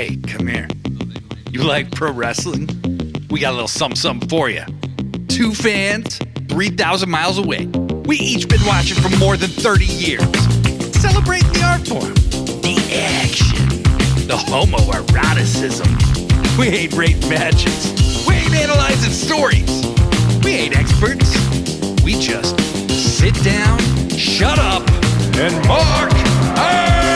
Hey, come here. You like pro wrestling? We got a little something for you. Two fans, 3,000 miles away. We each been watching for more than 30 years. Celebrating the art form, the action, the homoeroticism. We ain't rating matches. We ain't analyzing stories. We ain't experts. We just sit down, shut up, and mark out!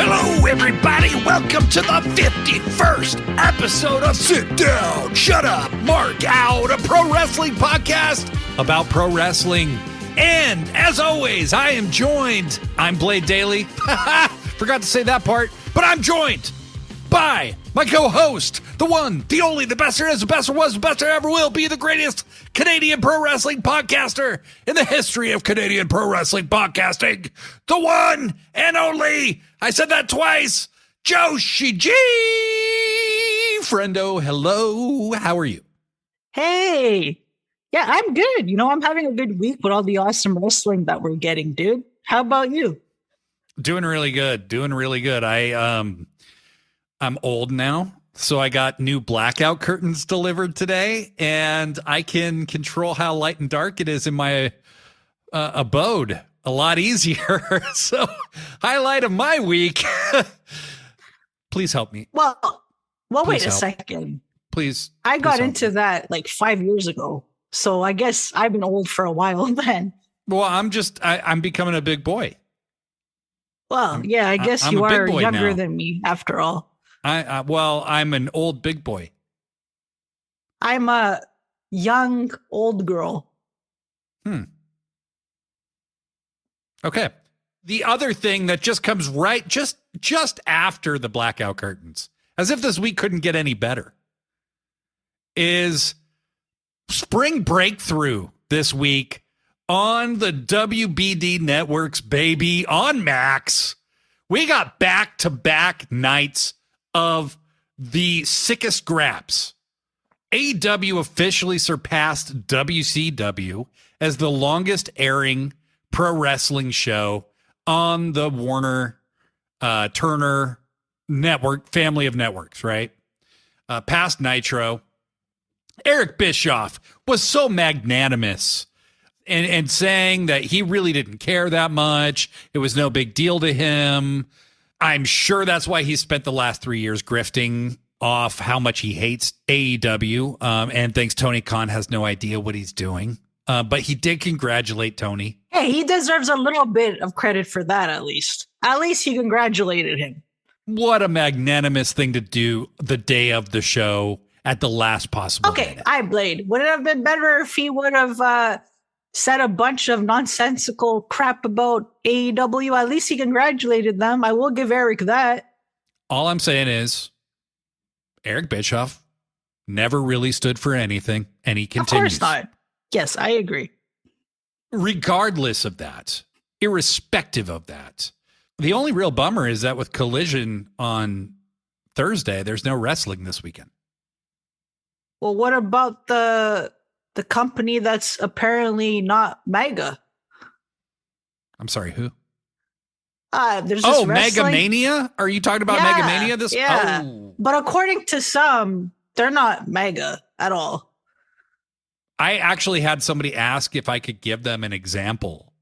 Hello, everybody. Welcome to the 51st episode of Sit Down, Shut Up, Mark Out, a pro wrestling podcast about pro wrestling. And as always, I am joined. I'm Blade Daly. Forgot to say that part, but I'm joined by my co-host, the one, the only, the best there is, the best there was, the best there ever will be, the greatest Canadian pro wrestling podcaster in the history of Canadian pro wrestling podcasting, the one and only, I said that twice, Joshi G. Friendo, hello, how are you? Hey, yeah, I'm good. You know, I'm having a good week with all the awesome wrestling that we're getting, dude. How about you? Doing really good. I'm old now, so I got new blackout curtains delivered today, and I can control how light and dark it is in my abode a lot easier. So, highlight of my week. Please help me. Well, Please wait a help. second. Please. I got help into me. that like 5 years ago, so I guess I've been old for a while then. Well, I'm becoming a big boy. Well, yeah, I guess I'm you a big are boy younger now. than me after all. I'm an old big boy. I'm a young old girl. Okay. The other thing that just comes right just after the blackout curtains, as if this week couldn't get any better, is Spring Breakthrough this week on the WBD networks, baby, on Max. We got back-to-back nights of the sickest grabs. AEW officially surpassed WCW as the longest airing pro wrestling show on the Warner Turner network, family of networks, right? Past Nitro. Eric Bischoff was so magnanimous and saying that he really didn't care that much. It was no big deal to him. I'm sure that's why he spent the last 3 years grifting off how much he hates AEW and thinks Tony Khan has no idea what he's doing. But he did congratulate Tony. Hey, he deserves a little bit of credit for that, at least. At least he congratulated him. What a magnanimous thing to do the day of the show at the last possible minute. I Blade. Would it have been better if he would have said a bunch of nonsensical crap about AEW? At least he congratulated them. I will give Eric that. All I'm saying is Eric Bischoff never really stood for anything, and he continues. Of course not. Yes, I agree. Regardless of that, irrespective of that, the only real bummer is that with Collision on Thursday, there's no wrestling this weekend. Well, what about the company that's apparently not MAGA? I'm sorry, who? There's this Mega wrestling. Mania? Are you talking about Mega Mania this? Yeah. Oh. But according to some, they're not MAGA at all. I actually had somebody ask if I could give them an example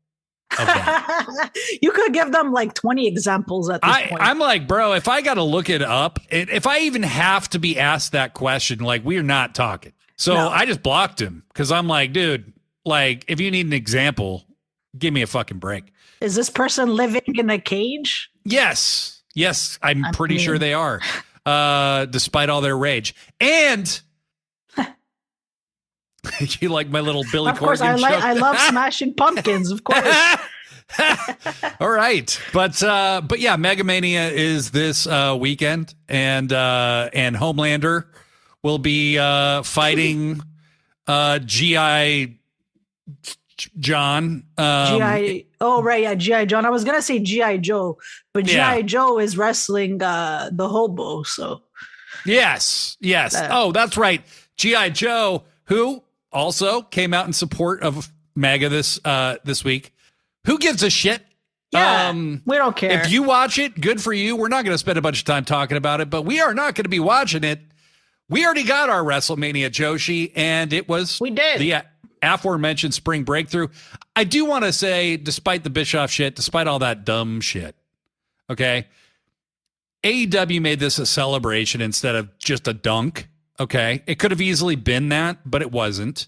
of that. You could give them like 20 examples at this point. I'm like, bro, if I got to look it up, if I even have to be asked that question, like, we're not talking. So No. I just blocked him because I'm like, dude, like, if you need an example, give me a fucking break. Is this person living in a cage? Yes, I'm pretty sure they are, despite all their rage. And you like my little Billy Of course, Corgan joke? I love Smashing Pumpkins, of course. All right, but yeah, Mega Mania is this weekend, and Homelander will be fighting G.I. John. G.I. Oh, right, yeah, G.I. John. I was gonna say G.I. Joe, but Yeah. G.I. Joe is wrestling the hobo. So Yes. Oh, that's right, G.I. Joe, who also came out in support of MAGA this week. Who gives a shit? Yeah, we don't care. If you watch it, good for you. We're not going to spend a bunch of time talking about it, but we are not going to be watching it. We already got our WrestleMania Joshi, and it was the aforementioned spring breakthrough. I do want to say, despite the Bischoff shit, despite all that dumb shit, okay, AEW made this a celebration instead of just a dunk, okay? It could have easily been that, but it wasn't.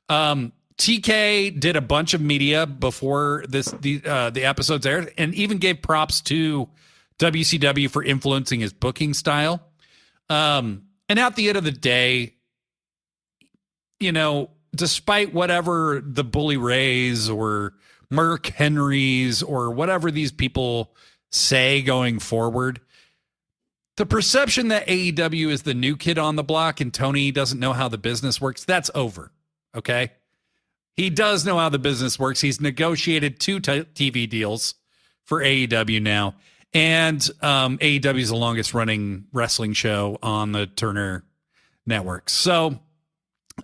TK did a bunch of media before the episodes aired, and even gave props to WCW for influencing his booking style. And at the end of the day, you know, despite whatever the Bully Rays or Mark Henrys or whatever these people say going forward, the perception that AEW is the new kid on the block and Tony doesn't know how the business works, that's over, okay? He does know how the business works. He's negotiated 2 TV deals for AEW now. And AEW is the longest running wrestling show on the Turner Network. So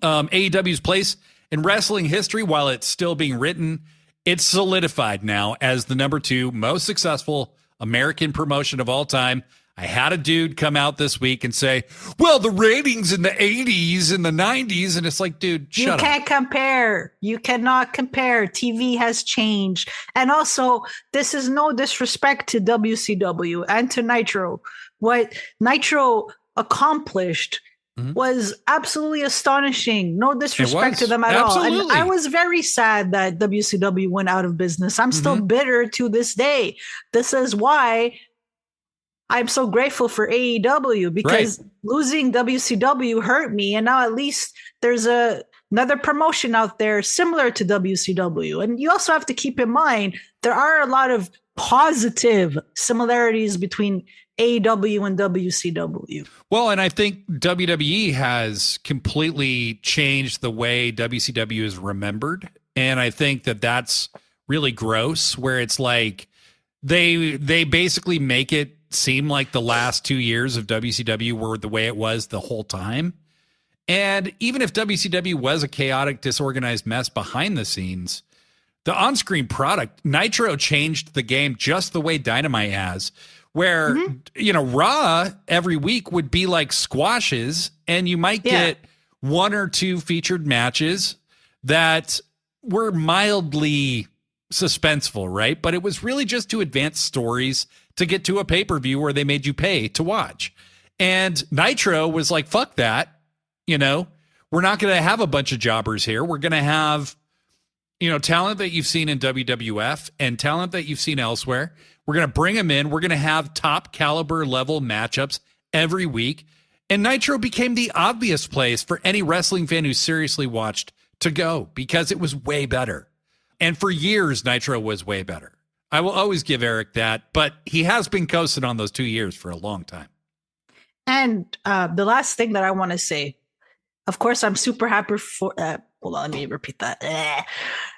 AEW's place in wrestling history, while it's still being written, it's solidified now as the number 2 most successful American promotion of all time. I had a dude come out this week and say, well, the ratings in the 80s and the 90s. And it's like, dude, shut up. You can't compare. You cannot compare. TV has changed. And also, this is no disrespect to WCW and to Nitro. What Nitro accomplished was absolutely astonishing. No disrespect to them at all. And I was very sad that WCW went out of business. I'm still bitter to this day. This is why I'm so grateful for AEW, because losing WCW hurt me. And now at least there's another promotion out there similar to WCW. And you also have to keep in mind, there are a lot of positive similarities between AEW and WCW. Well, and I think WWE has completely changed the way WCW is remembered. And I think that that's really gross, where it's like they basically make it seem like the last 2 years of WCW were the way it was the whole time. And even if WCW was a chaotic, disorganized mess behind the scenes, the on-screen product, Nitro, changed the game just the way Dynamite has, where, you know, Raw every week would be like squashes, and you might get 1 or 2 featured matches that were mildly suspenseful, right? But it was really just to advance stories to get to a pay-per-view where they made you pay to watch. And Nitro was like, fuck that. You know, we're not going to have a bunch of jobbers here. We're going to have, you know, talent that you've seen in WWF and talent that you've seen elsewhere. We're going to bring them in. We're going to have top caliber level matchups every week. And Nitro became the obvious place for any wrestling fan who seriously watched to go, because it was way better. And for years, Nitro was way better. I will always give Eric that, but he has been coasting on those 2 years for a long time. And the last thing that I want to say, of course, I'm super happy for, hold on, let me repeat that.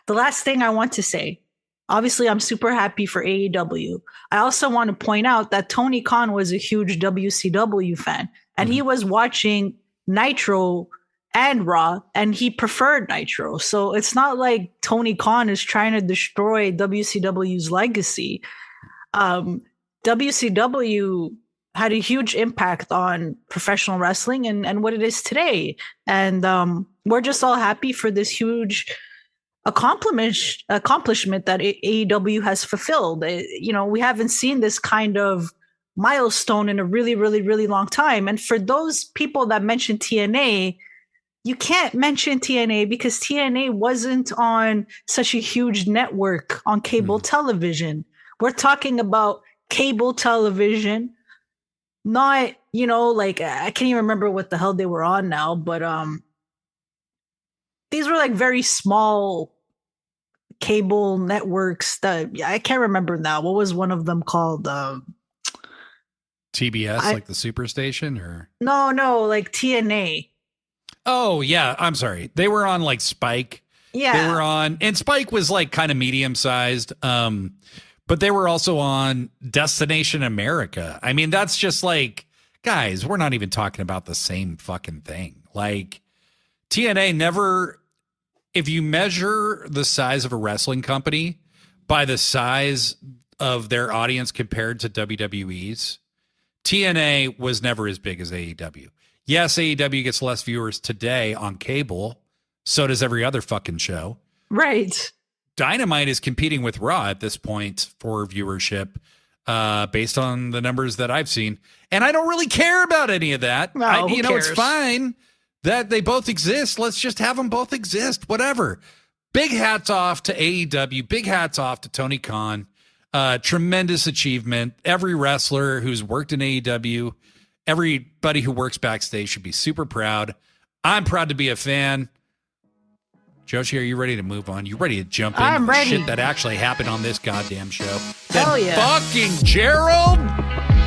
The last thing I want to say, obviously, I'm super happy for AEW. I also want to point out that Tony Khan was a huge WCW fan, and he was watching Nitro and Raw, and he preferred Nitro. So it's not like Tony Khan is trying to destroy WCW's legacy. WCW had a huge impact on professional wrestling and what it is today. And we're just all happy for this huge accomplishment that AEW has fulfilled. You know, we haven't seen this kind of milestone in a really, really, really long time. And for those people that mention TNA, you can't mention TNA because TNA wasn't on such a huge network on cable television. We're talking about cable television, not, you know, like, I can't even remember what the hell they were on now, but these were like very small cable networks that I can't remember now. What was one of them called? TBS, like the Superstation, or? No, like TNA. Oh, yeah. I'm sorry. They were on like Spike. Yeah. They were on, and Spike was like kind of medium sized. But they were also on Destination America. I mean, that's just like, guys, we're not even talking about the same fucking thing. Like, TNA never, if you measure the size of a wrestling company by the size of their audience compared to WWE's, TNA was never as big as AEW. Yes, AEW gets less viewers today on cable. So does every other fucking show. Right. Dynamite is competing with Raw at this point for viewership based on the numbers that I've seen. And I don't really care about any of that. No, who cares? It's fine that they both exist. Let's just have them both exist. Whatever. Big hats off to AEW. Big hats off to Tony Khan. Tremendous achievement. Every wrestler who's worked in AEW, everybody who works backstage should be super proud. I'm proud to be a fan. Joshi, are you ready to move on? You ready to jump into the ready. shit that actually happened on this goddamn show? Hell Then yeah. fucking Gerald,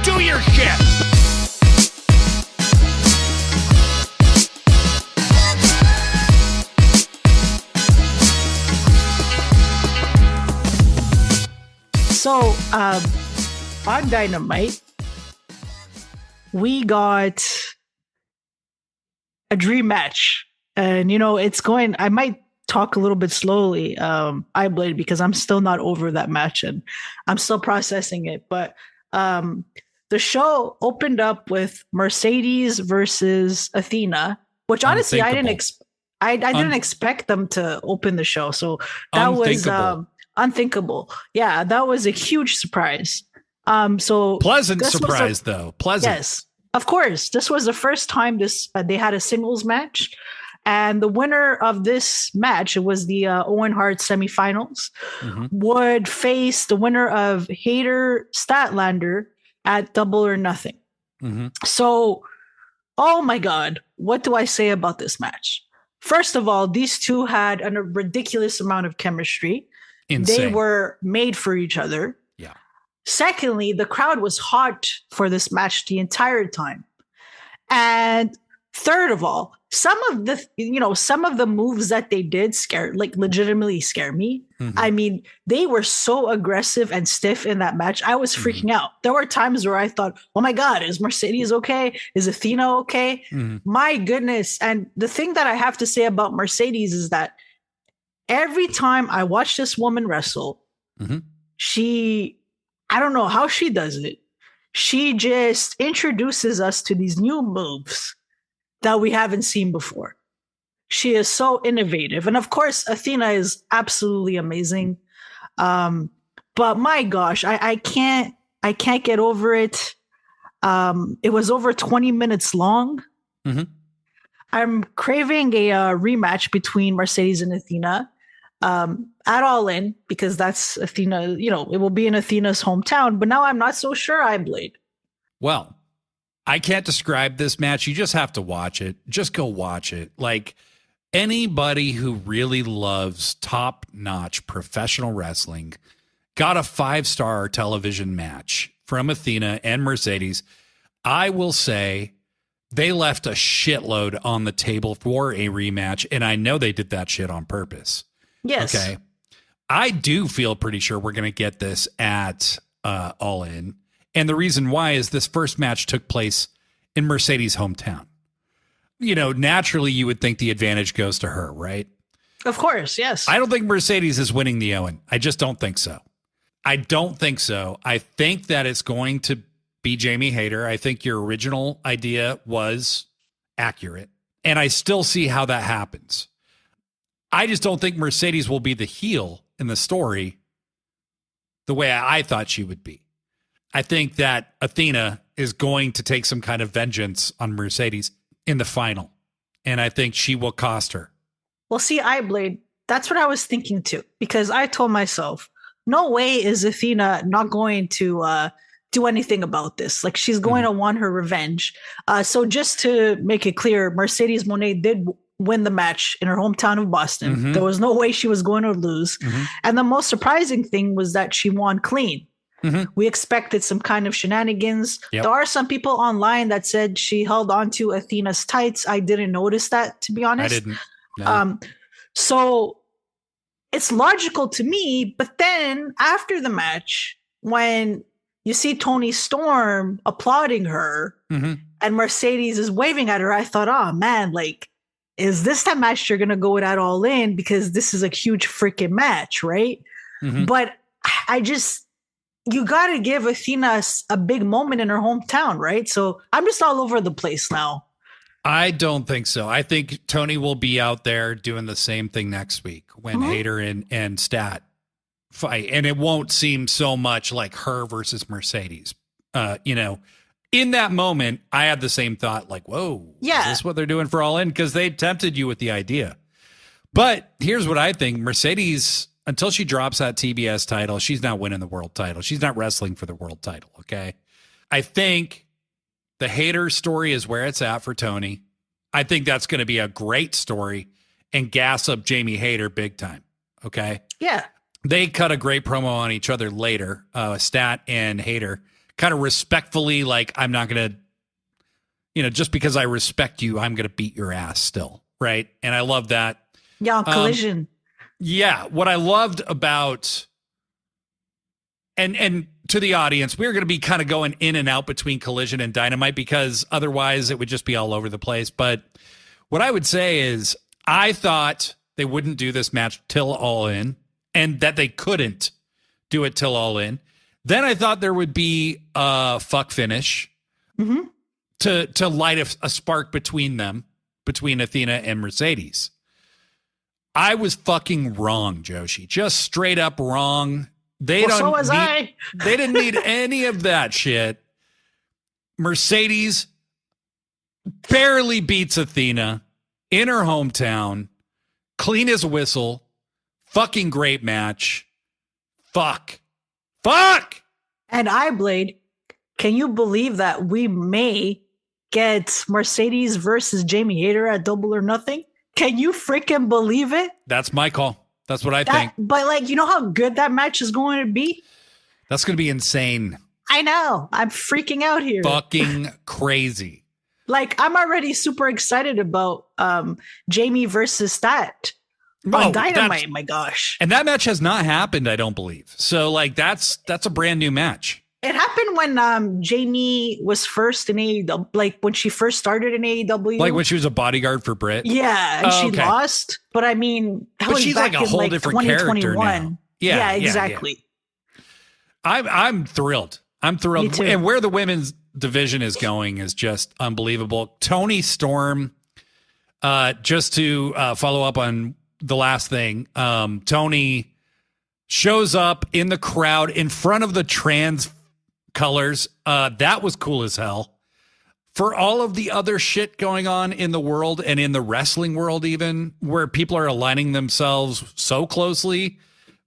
do your shit. So, on Dynamite, we got a dream match. And, it's going, I might talk a little bit slowly, Blade, because I'm still not over that match and I'm still processing it. But the show opened up with Mercedes versus Athena, which honestly I didn't expect them to open the show. So that was unthinkable. Yeah, that was a huge surprise. Pleasant surprise though. Pleasant. Yes, of course. This was the first time they had a singles match. And the winner of this match, it was the Owen Hart semifinals, would face the winner of Hayter Statlander at Double or Nothing. So, oh my God, what do I say about this match? First of all, these two had a ridiculous amount of chemistry. Insane. They were made for each other. Yeah. Secondly, the crowd was hot for this match the entire time. And third of all, some of the moves that they did legitimately scare me. I mean, they were so aggressive and stiff in that match. I was freaking out. There were times where I thought, oh my God, is Mercedes okay? Is Athena okay? My goodness. And the thing that I have to say about Mercedes is that every time I watch this woman wrestle, I don't know how she does it. She just introduces us to these new moves that we haven't seen before. She is so innovative. And of course, Athena is absolutely amazing. But my gosh, I can't get over it. It was over 20 minutes long. I'm craving a rematch between Mercedes and Athena at All In, because that's Athena, it will be in Athena's hometown. But now I'm not so sure, Blade. Well, I can't describe this match. You just have to watch it. Just go watch it. Like, anybody who really loves top-notch professional wrestling got a 5-star television match from Athena and Mercedes. I will say they left a shitload on the table for a rematch, and I know they did that shit on purpose. Yes. Okay. I do feel pretty sure we're going to get this at All In. And the reason why is this first match took place in Mercedes' hometown. Naturally, you would think the advantage goes to her, right? Of course, yes. I don't think Mercedes is winning the Owen. I just don't think so. I think that it's going to be Jamie Hayter. I think your original idea was accurate. And I still see how that happens. I just don't think Mercedes will be the heel in the story the way I thought she would be. I think that Athena is going to take some kind of vengeance on Mercedes in the final. And I think she will cost her. Well, see, Blade, that's what I was thinking too. Because I told myself, no way is Athena not going to do anything about this. Like, she's going to want her revenge. So just to make it clear, Mercedes Moné did win the match in her hometown of Boston. There was no way she was going to lose. And the most surprising thing was that she won clean. We expected some kind of shenanigans. There are some people online that said she held on to Athena's tights. I didn't notice that, to be honest. I didn't. No. So it's logical to me. But then after the match, when you see Tony Storm applauding her and Mercedes is waving at her, I thought, oh man, is this that match you're going to go with at All In? Because this is a huge freaking match, right? But I just, you got to give Athena a big moment in her hometown, right? So I'm just all over the place now. I don't think so. I think Tony will be out there doing the same thing next week when Hayter and Stat fight. And it won't seem so much like her versus Mercedes. In that moment, I had the same thought, like, whoa, is this what they're doing for All In? Because they tempted you with the idea. But here's what I think. Mercedes, until she drops that TBS title, she's not winning the world title. She's not wrestling for the world title, okay? I think the Hayter story is where it's at for Tony. I think that's going to be a great story and gas up Jamie Hayter big time, okay? Yeah. They cut a great promo on each other later, Stat and Hayter, kind of respectfully, like, I'm not going to, just because I respect you, I'm going to beat your ass still, right? And I love that. Yeah, Collision. Yeah, what I loved about, and to the audience, we're going to be kind of going in and out between Collision and Dynamite because otherwise it would just be all over the place. But what I would say is I thought they wouldn't do this match till All In and that they couldn't do it till All In. Then I thought there would be a fuck finish to light a spark between them, between Athena and Mercedes. I was fucking wrong, Joshi. Just straight up wrong. They didn't need any of that shit. Mercedes barely beats Athena in her hometown. Clean as a whistle. Fucking great match. Fuck. And Blade, can you believe that we may get Mercedes versus Jamie Hayter at Double or Nothing? Can you freaking believe it? That's my call. That's what I think. But you know how good that match is going to be? That's going to be insane. I know. I'm freaking out here. Fucking crazy. I'm already super excited about Jamie versus Stat on Dynamite. My gosh. And that match has not happened, I don't believe. So that's a brand new match. It happened when Jamie was first in AEW, when she first started in AEW. Like when she was a bodyguard for Britt? Yeah, and she lost. But I mean, but she's like a whole different character now. Yeah, exactly. Yeah. I'm thrilled. I'm thrilled. Me too. And where the women's division is going is just unbelievable. Toni Storm, just to follow up on the last thing, Tony shows up in the crowd in front of the trans colors. That was cool as hell. For all of the other shit going on in the world and in the wrestling world, even where people are aligning themselves so closely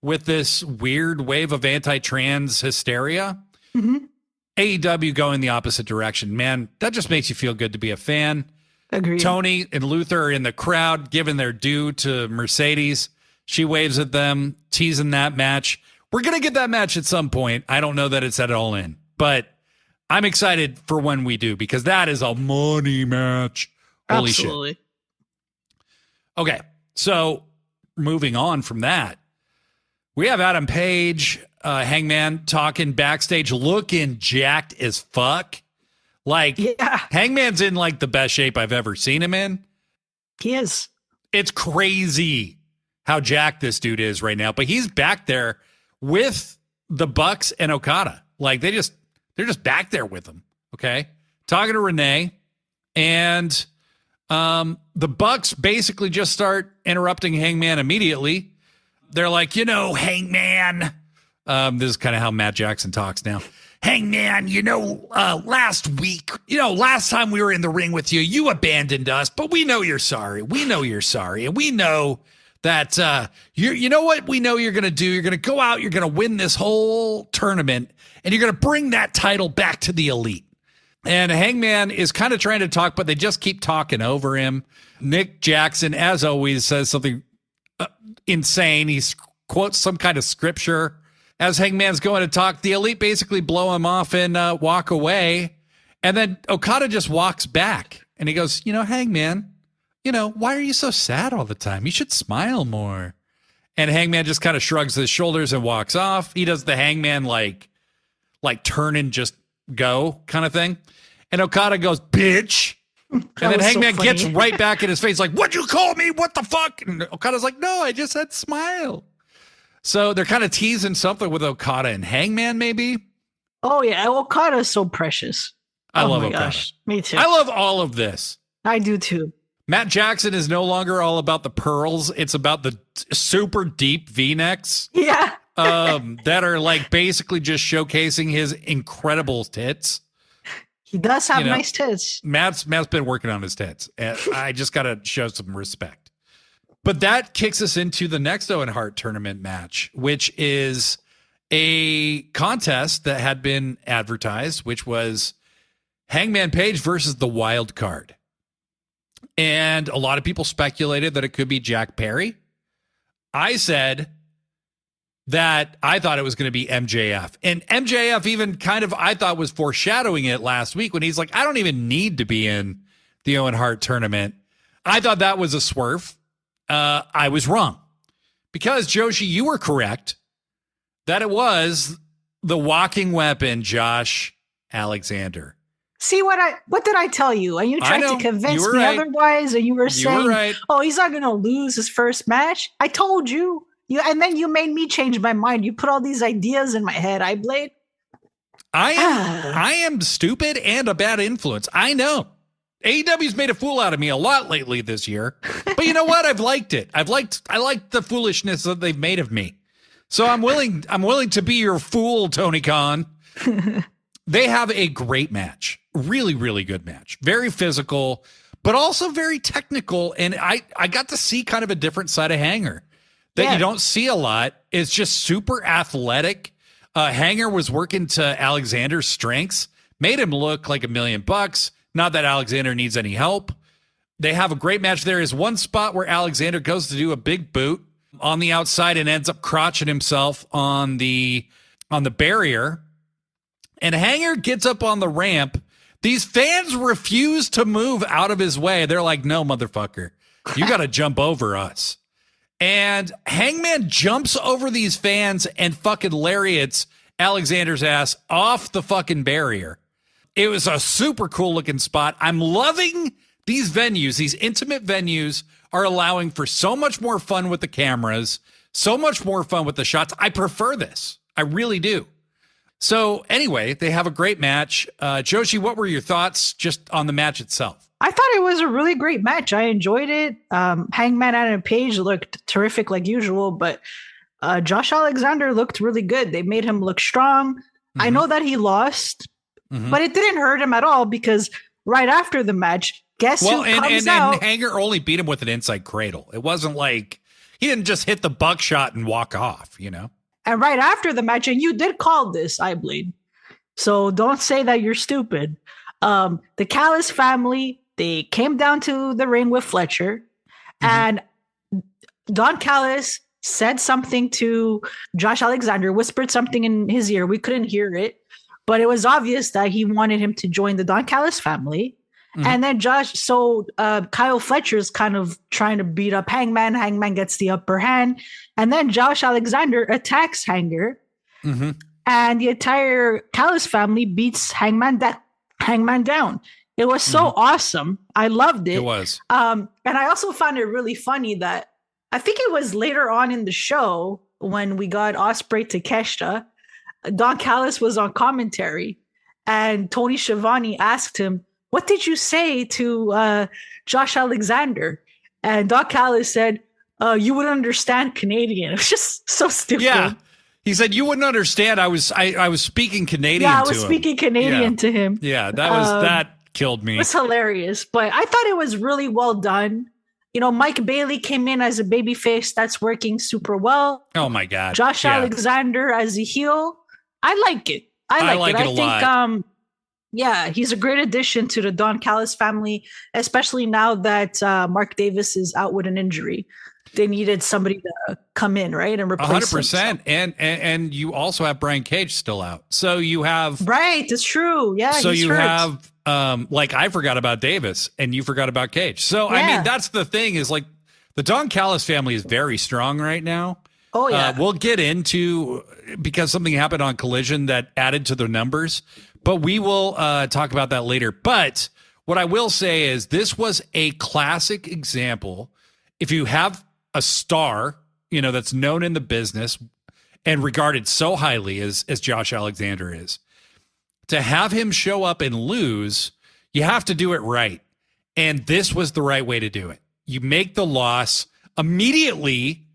with this weird wave of anti-trans hysteria, AEW going the opposite direction. Man, that just makes you feel good to be a fan. Agreed. Tony and Luther are in the crowd giving their due to Mercedes. She waves at them, teasing that match. We're going to get that match at some point. I don't know that it's at All In, but I'm excited for when we do because that is a money match. Holy Absolutely. shit. Okay, so moving on from that, we have Adam Page, Hangman, talking backstage, looking jacked as fuck. Hangman's in the best shape I've ever seen him in. He is. It's crazy how jacked this dude is right now, but he's back there with the Bucks and Okada. They're just back there with him. Okay. Talking to Renee, and the Bucks basically just start interrupting Hangman immediately. They're like, Hangman. This is kind of how Matt Jackson talks now. Hangman, last week, last time we were in the ring with you, you abandoned us, but we know you're sorry. We know you're sorry. And we know that, you know what we know you're going to do? You're going to go out, you're going to win this whole tournament, and you're going to bring that title back to the Elite. And Hangman is kind of trying to talk, but they just keep talking over him. Nick Jackson, as always, says something insane. He quotes some kind of scripture. As Hangman's going to talk, the Elite basically blow him off and walk away. And then Okada just walks back. And he goes, Hangman, why are you so sad all the time? You should smile more. And Hangman just kind of shrugs his shoulders and walks off. He does the Hangman like turn and just go kind of thing. And Okada goes, bitch. And then Hangman gets right back in his face like, what'd you call me? What the fuck? And Okada's like, no, I just said smile. So they're kind of teasing something with Okada and Hangman, maybe. Oh yeah, Okada is so precious. I love my Okada. Gosh. Me too. I love all of this. I do too. Matt Jackson is no longer all about the pearls. It's about the super deep V-necks. Yeah. That are like basically just showcasing his incredible tits. He does have nice tits. Matt's been working on his tits. And I just got to show some respect. But that kicks us into the next Owen Hart tournament match, which is a contest that had been advertised, which was Hangman Page versus the Wild Card. And a lot of people speculated that it could be Jack Perry. I said that I thought it was going to be MJF. And MJF even kind of, I thought, was foreshadowing it last week when he's like, I don't even need to be in the Owen Hart tournament. I thought that was a swerve. I was wrong. Because, Joshi, you were correct that it was the walking weapon, Josh Alexander. See what did I tell you? And you tried to convince me otherwise, and you were saying, "Oh, he's not going to lose his first match." I told you. And then you made me change my mind. You put all these ideas in my head. I am stupid and a bad influence. I know. AEW's made a fool out of me a lot lately this year. But you know what? I've liked it. I liked the foolishness that they've made of me. So I'm willing to be your fool, Tony Khan. They have a great match. Really, really good match. Very physical, but also very technical. And I got to see kind of a different side of Hanger that you don't see a lot. It's just super athletic. Hanger was working to Alexander's strengths, made him look like $1 million. Not that Alexander needs any help. They have a great match. There is one spot where Alexander goes to do a big boot on the outside and ends up crotching himself on the barrier. And Hanger gets up on the ramp. These fans refuse to move out of his way. They're like, no, motherfucker, you got to jump over us. And Hangman jumps over these fans and fucking lariats Alexander's ass off the fucking barrier. It was a super cool looking spot. I'm loving these venues. These intimate venues are allowing for so much more fun with the cameras, so much more fun with the shots. I prefer this. I really do. So anyway, they have a great match. Joshi, what were your thoughts just on the match itself? I thought it was a really great match. I enjoyed it. Hangman and Page looked terrific like usual, but Josh Alexander looked really good. They made him look strong. Mm-hmm. I know that he lost, but it didn't hurt him at all because right after the match, guess who comes out? And Hanger only beat him with an inside cradle. It wasn't like he didn't just hit the buckshot and walk off, you know? And right after the match, and you did call this, I believe. So don't say that you're stupid. The Callis family, they came down to the ring with Fletcher, and Don Callis said something to Josh Alexander, whispered something in his ear. We couldn't hear it, but it was obvious that he wanted him to join the Don Callis family. And then Kyle Fletcher's kind of trying to beat up Hangman. Hangman gets the upper hand. And then Josh Alexander attacks Hanger. And the entire Callis family beats Hangman down. It was so awesome. I loved it. It was. And I also found it really funny that I think it was later on in the show when we got Ospreay Takeshita, Don Callis was on commentary and Tony Schiavone asked him, "What did you say to Josh Alexander?" And Don Callis said, "You wouldn't understand Canadian." It was just so stupid. Yeah. He said, "You wouldn't understand. I was speaking Canadian to him." Yeah, I was speaking Canadian to him. Yeah, that killed me. It was hilarious. But I thought it was really well done. You know, Mike Bailey came in as a babyface. That's working super well. Oh, my God. Josh Alexander as a heel. I like it. I like it a lot. Yeah, he's a great addition to the Don Callis family, especially now that Mark Davis is out with an injury. They needed somebody to come in, right, and replace 100%. And you also have Brian Cage still out, so you have it's true. Yeah, so you hurt. Have like I forgot about Davis, and you forgot about Cage. So I mean, that's the thing is like the Don Callis family is very strong right now. Oh yeah, we'll get into because something happened on Collision that added to the numbers. But we will talk about that later. But what I will say is this was a classic example. If you have a star, you know, that's known in the business, and regarded so highly as Josh Alexander is, to have him show up and lose, you have to do it right. And this was the right way to do it. You make the loss immediately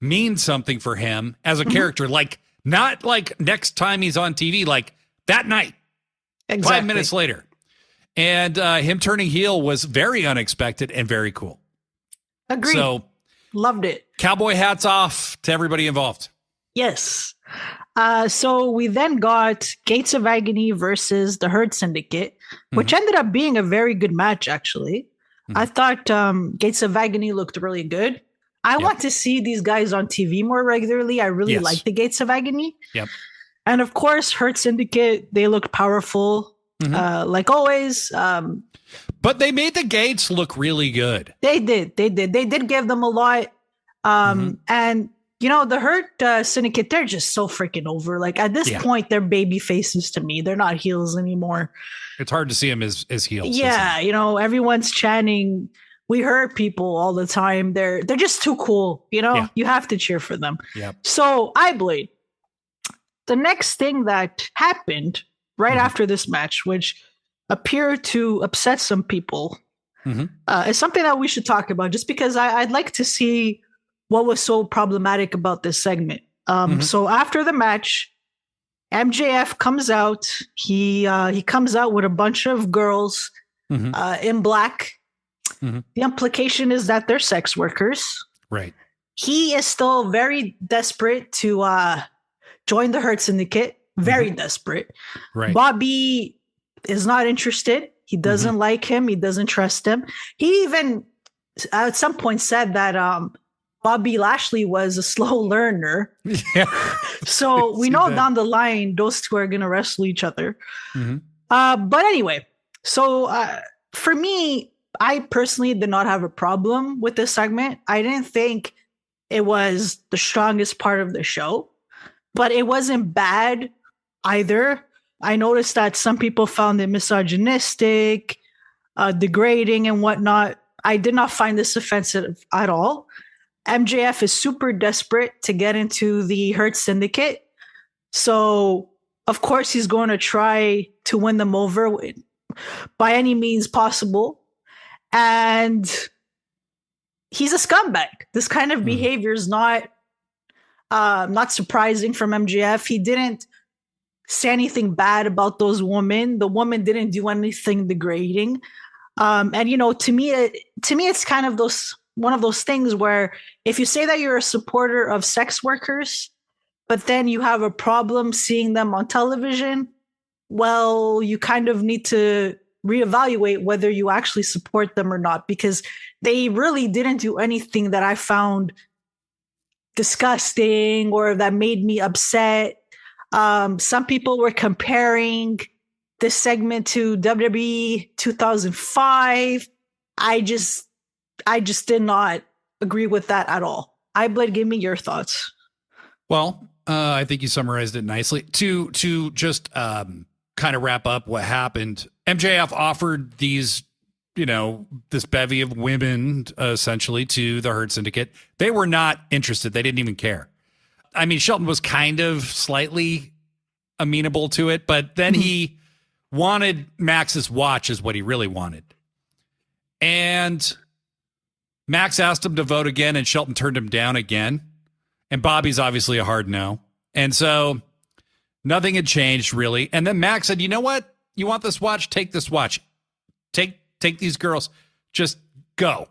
mean something for him as a character, like not like next time he's on TV, like that night, 5 minutes later. And him turning heel was very unexpected and very cool. Agreed. So loved it. Cowboy hats off to everybody involved. Yes. So we then got Gates of Agony versus the Hurt Syndicate, which ended up being a very good match, actually. I thought Gates of Agony looked really good. I want to see these guys on TV more regularly. I really like the Gates of Agony. Yep. And of course, Hurt Syndicate, they looked powerful, like always. But they made the Gates look really good. They did. They did give them a lot. And you know, the Hurt Syndicate, they're just so freaking over. Like at this point, they're baby faces to me. They're not heels anymore. It's hard to see them as heels. Yeah, you know, everyone's chanting, "We hurt people" all the time. They're just too cool. You know, you have to cheer for them. Yep. So iBlade, the next thing that happened right after this match, which appeared to upset some people, is something that we should talk about. Just because I'd like to see what was so problematic about this segment. So after the match, MJF comes out. He comes out with a bunch of girls in black. The implication is that they're sex workers. Right. He is still very desperate to join the Hurt Syndicate. Very desperate. Right. Bobby is not interested. He doesn't like him. He doesn't trust him. He even at some point said that Bobby Lashley was a slow learner. Yeah. So we know down the line, those two are going to wrestle each other. But anyway, so for me, I personally did not have a problem with this segment. I didn't think it was the strongest part of the show, but it wasn't bad either. I noticed that some people found it misogynistic, degrading and whatnot. I did not find this offensive at all. MJF is super desperate to get into the Hurt Syndicate. So, of course, he's going to try to win them over by any means possible. And he's a scumbag. This kind of behavior is not surprising from MJF. He didn't say anything bad about those women. The woman didn't do anything degrading. And, you know, to me, it's kind of one of those things where if you say that you're a supporter of sex workers, but then you have a problem seeing them on television, well, you kind of need to reevaluate whether you actually support them or not, because they really didn't do anything that I found disgusting or that made me upset. Some people were comparing this segment to WWE 2005. I just did not agree with that at all. iBlade, give me your thoughts. Well, I think you summarized it nicely. To just kind of wrap up what happened, MJF offered these, you know, this bevy of women essentially to the Hurt Syndicate. They were not interested. They didn't even care. I mean, Shelton was kind of slightly amenable to it, but then he wanted Max's watch is what he really wanted. And Max asked him to vote again, and Shelton turned him down again. And Bobby's obviously a hard no. And so nothing had changed, really. And then Max said, you know what? You want this watch? Take this watch. Take these girls. Just go.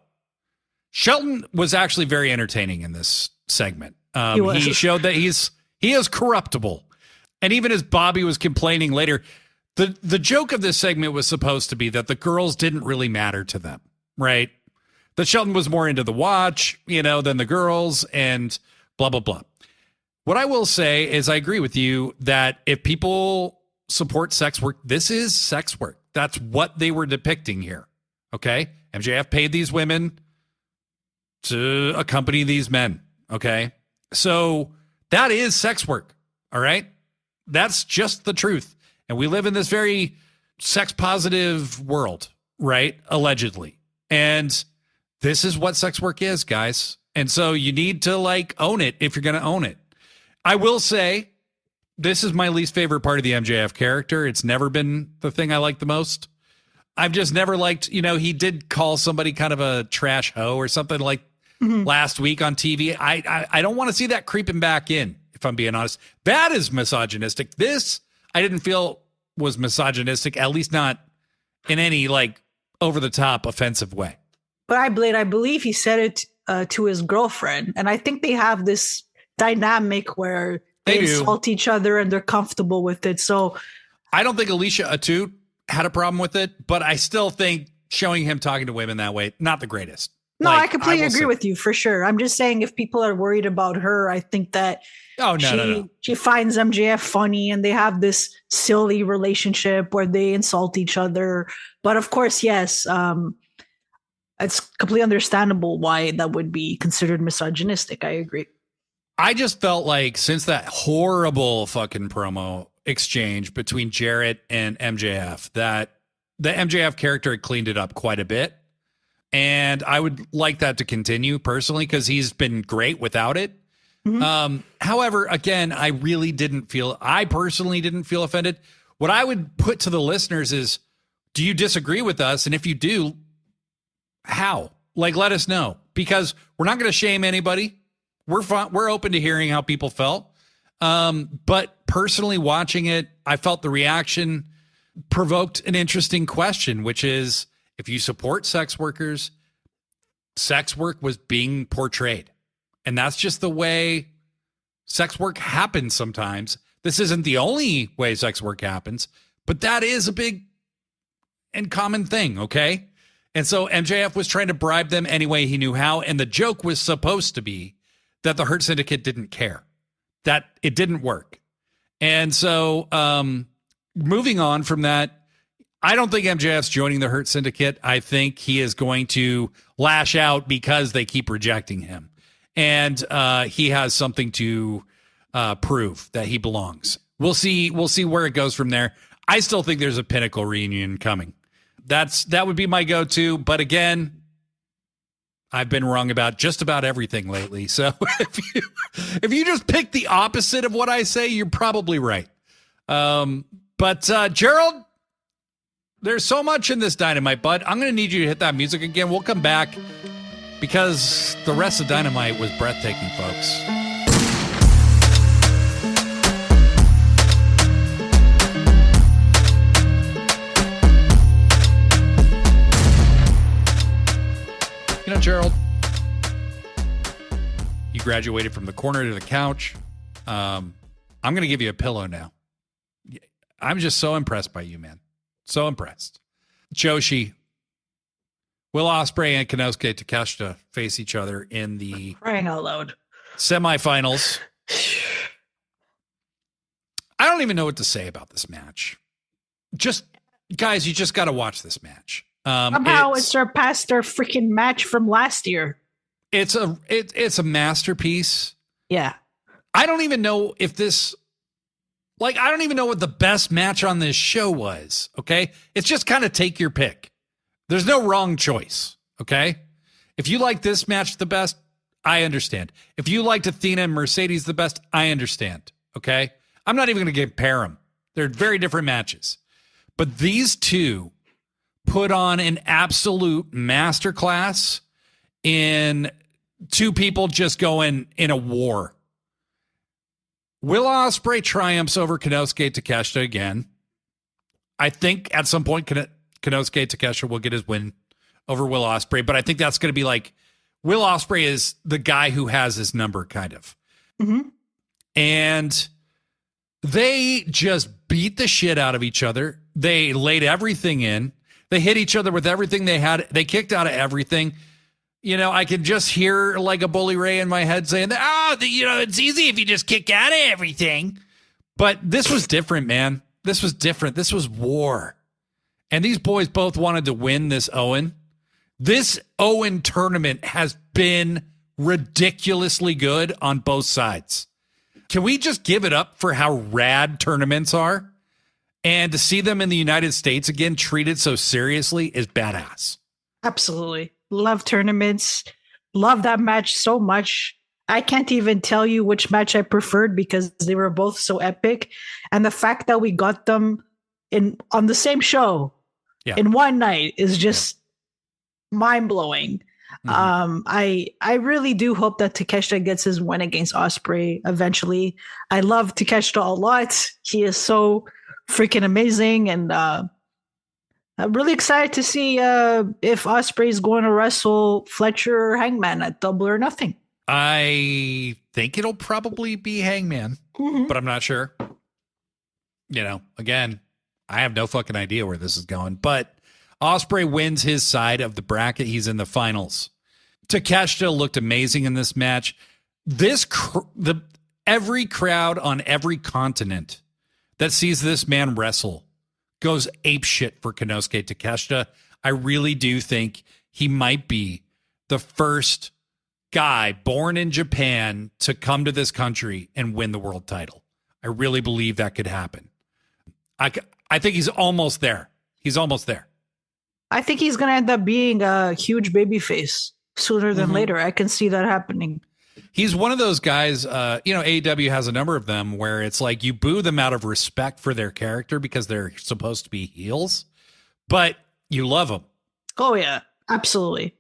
Shelton was actually very entertaining in this segment. He showed that he is corruptible. And even as Bobby was complaining later, the joke of this segment was supposed to be that the girls didn't really matter to them, right? That Shelton was more into the watch, you know, than the girls and blah, blah, blah. What I will say is I agree with you that if people support sex work, this is sex work. That's what they were depicting here. Okay. MJF paid these women to accompany these men. Okay. So that is sex work. All right. That's just the truth. And we live in this very sex positive world, right? Allegedly. And this is what sex work is, guys. And so you need to like own it if you're going to own it. I will say this is my least favorite part of the MJF character. It's never been the thing I like the most. I've just never liked, he did call somebody kind of a trash hoe or something like last week on TV. I don't want to see that creeping back in, if I'm being honest. That is misogynistic. This I didn't feel was misogynistic, at least not in any like over the top offensive way. But I believe he said it to his girlfriend. And I think they have this dynamic where they insult each other and they're comfortable with it. So I don't think Alicia Atut had a problem with it, but I still think showing him talking to women that way, not the greatest. No, I completely agree with you for sure. I'm just saying if people are worried about her, I think that she finds MJF funny and they have this silly relationship where they insult each other. But of course, yes, it's completely understandable why that would be considered misogynistic. I agree. I just felt like since that horrible fucking promo exchange between Jarrett and MJF, that the MJF character had cleaned it up quite a bit. And I would like that to continue personally because he's been great without it. However, again, I personally didn't feel offended. What I would put to the listeners is, do you disagree with us? And if you do, how? Like, let us know, because we're not going to shame anybody. We're open to hearing how people felt. But personally watching it, I felt the reaction provoked an interesting question, which is, if you support sex workers, sex work was being portrayed. And that's just the way sex work happens sometimes. This isn't the only way sex work happens, but that is a big and common thing, okay? And so MJF was trying to bribe them any way he knew how, and the joke was supposed to be that the Hurt Syndicate didn't care, that it didn't work. And so moving on from that, I don't think MJF's joining the Hurt Syndicate. I think he is going to lash out because they keep rejecting him. And he has something to prove that he belongs. We'll see where it goes from there. I still think there's a Pinnacle reunion coming. That would be my go-to. But again, I've been wrong about just about everything lately. So if you just pick the opposite of what I say, you're probably right. But Gerald, there's so much in this Dynamite, bud. I'm going to need you to hit that music again. We'll come back because the rest of Dynamite was breathtaking, folks. Gerald, you graduated from the corner to the couch. I'm going to give you a pillow now. I'm just so impressed by you, man. So impressed. Joshi, Will Ospreay and Konosuke Takeshita face each other in the crying out loud semifinals. I don't even know what to say about this match. Just guys, you just got to watch this match. Somehow it surpassed their freaking match from last year. It's a masterpiece. Yeah. I don't even know if this, I don't even know what the best match on this show was. Okay. It's just kind of take your pick. There's no wrong choice. Okay. If you like this match the best, I understand. If you liked Athena and Mercedes the best, I understand. Okay. I'm not even going to compare them. They're very different matches. But these two put on an absolute masterclass in two people just going in a war. Will Ospreay triumphs over Konosuke Takeshita again. I think at some point Konosuke Takeshita will get his win over Will Ospreay, but I think that's going to be like Will Ospreay is the guy who has his number, kind of. Mm-hmm. And they just beat the shit out of each other. They laid everything in. They hit each other with everything they had. They kicked out of everything. I can just hear like a Bully Ray in my head saying, it's easy if you just kick out of everything. But this was different, man. This was different. This was war. And these boys both wanted to win this Owen. This Owen tournament has been ridiculously good on both sides. Can we just give it up for how rad tournaments are? And to see them in the United States again treated so seriously is badass. Absolutely. Love tournaments. Love that match so much. I can't even tell you which match I preferred because they were both so epic. And the fact that we got them on the same show in one night is just mind blowing. I really do hope that Takeshita gets his win against Ospreay eventually. I love Takeshita a lot. He is so freaking amazing, and I'm really excited to see if Ospreay is going to wrestle Fletcher or Hangman at Double or Nothing. I think it'll probably be Hangman, but I'm not sure. Again, I have no fucking idea where this is going, but Ospreay wins his side of the bracket. He's in the finals. Takeshita looked amazing in this match. Every crowd on every continent that sees this man wrestle goes apeshit for Konosuke Takeshita. I really do think he might be the first guy born in Japan to come to this country and win the world title. I really believe that could happen. I think he's almost there. He's almost there. I think he's going to end up being a huge babyface sooner than later. I can see that happening. He's one of those guys, AEW has a number of them where it's like you boo them out of respect for their character because they're supposed to be heels, but you love them. Oh, yeah, absolutely.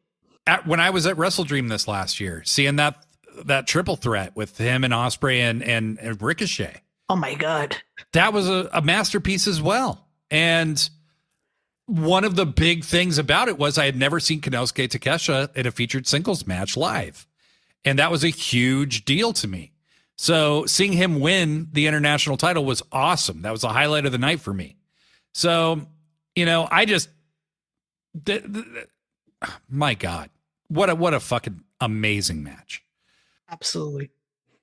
When I was at Wrestle Dream this last year, seeing that triple threat with him and Ospreay and Ricochet. Oh, my God. That was a masterpiece as well. And one of the big things about it was I had never seen Konosuke Takeshita in a featured singles match live. And that was a huge deal to me. So seeing him win the international title was awesome. That was the highlight of the night for me. So, I just, my God, what a fucking amazing match. Absolutely.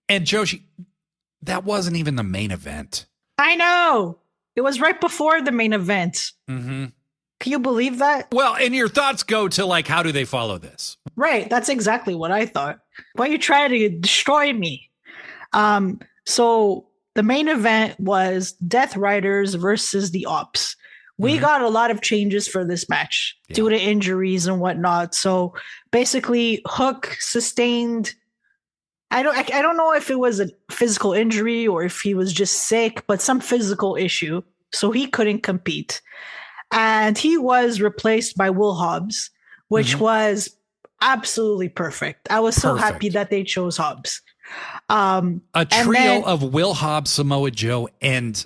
And Joshi, that wasn't even the main event. I know. It was right before the main event. Can you believe that? Well, and your thoughts go to how do they follow this? Right. That's exactly what I thought. Why are you trying to destroy me? So the main event was Death Riders versus the Ops. We got a lot of changes for this match due to injuries and whatnot. So basically, Hook sustained. I don't know if it was a physical injury or if he was just sick, but some physical issue. So he couldn't compete. And he was replaced by Will Hobbs, which was absolutely perfect. I was so happy that they chose Hobbs. A trio of Will Hobbs, Samoa Joe, and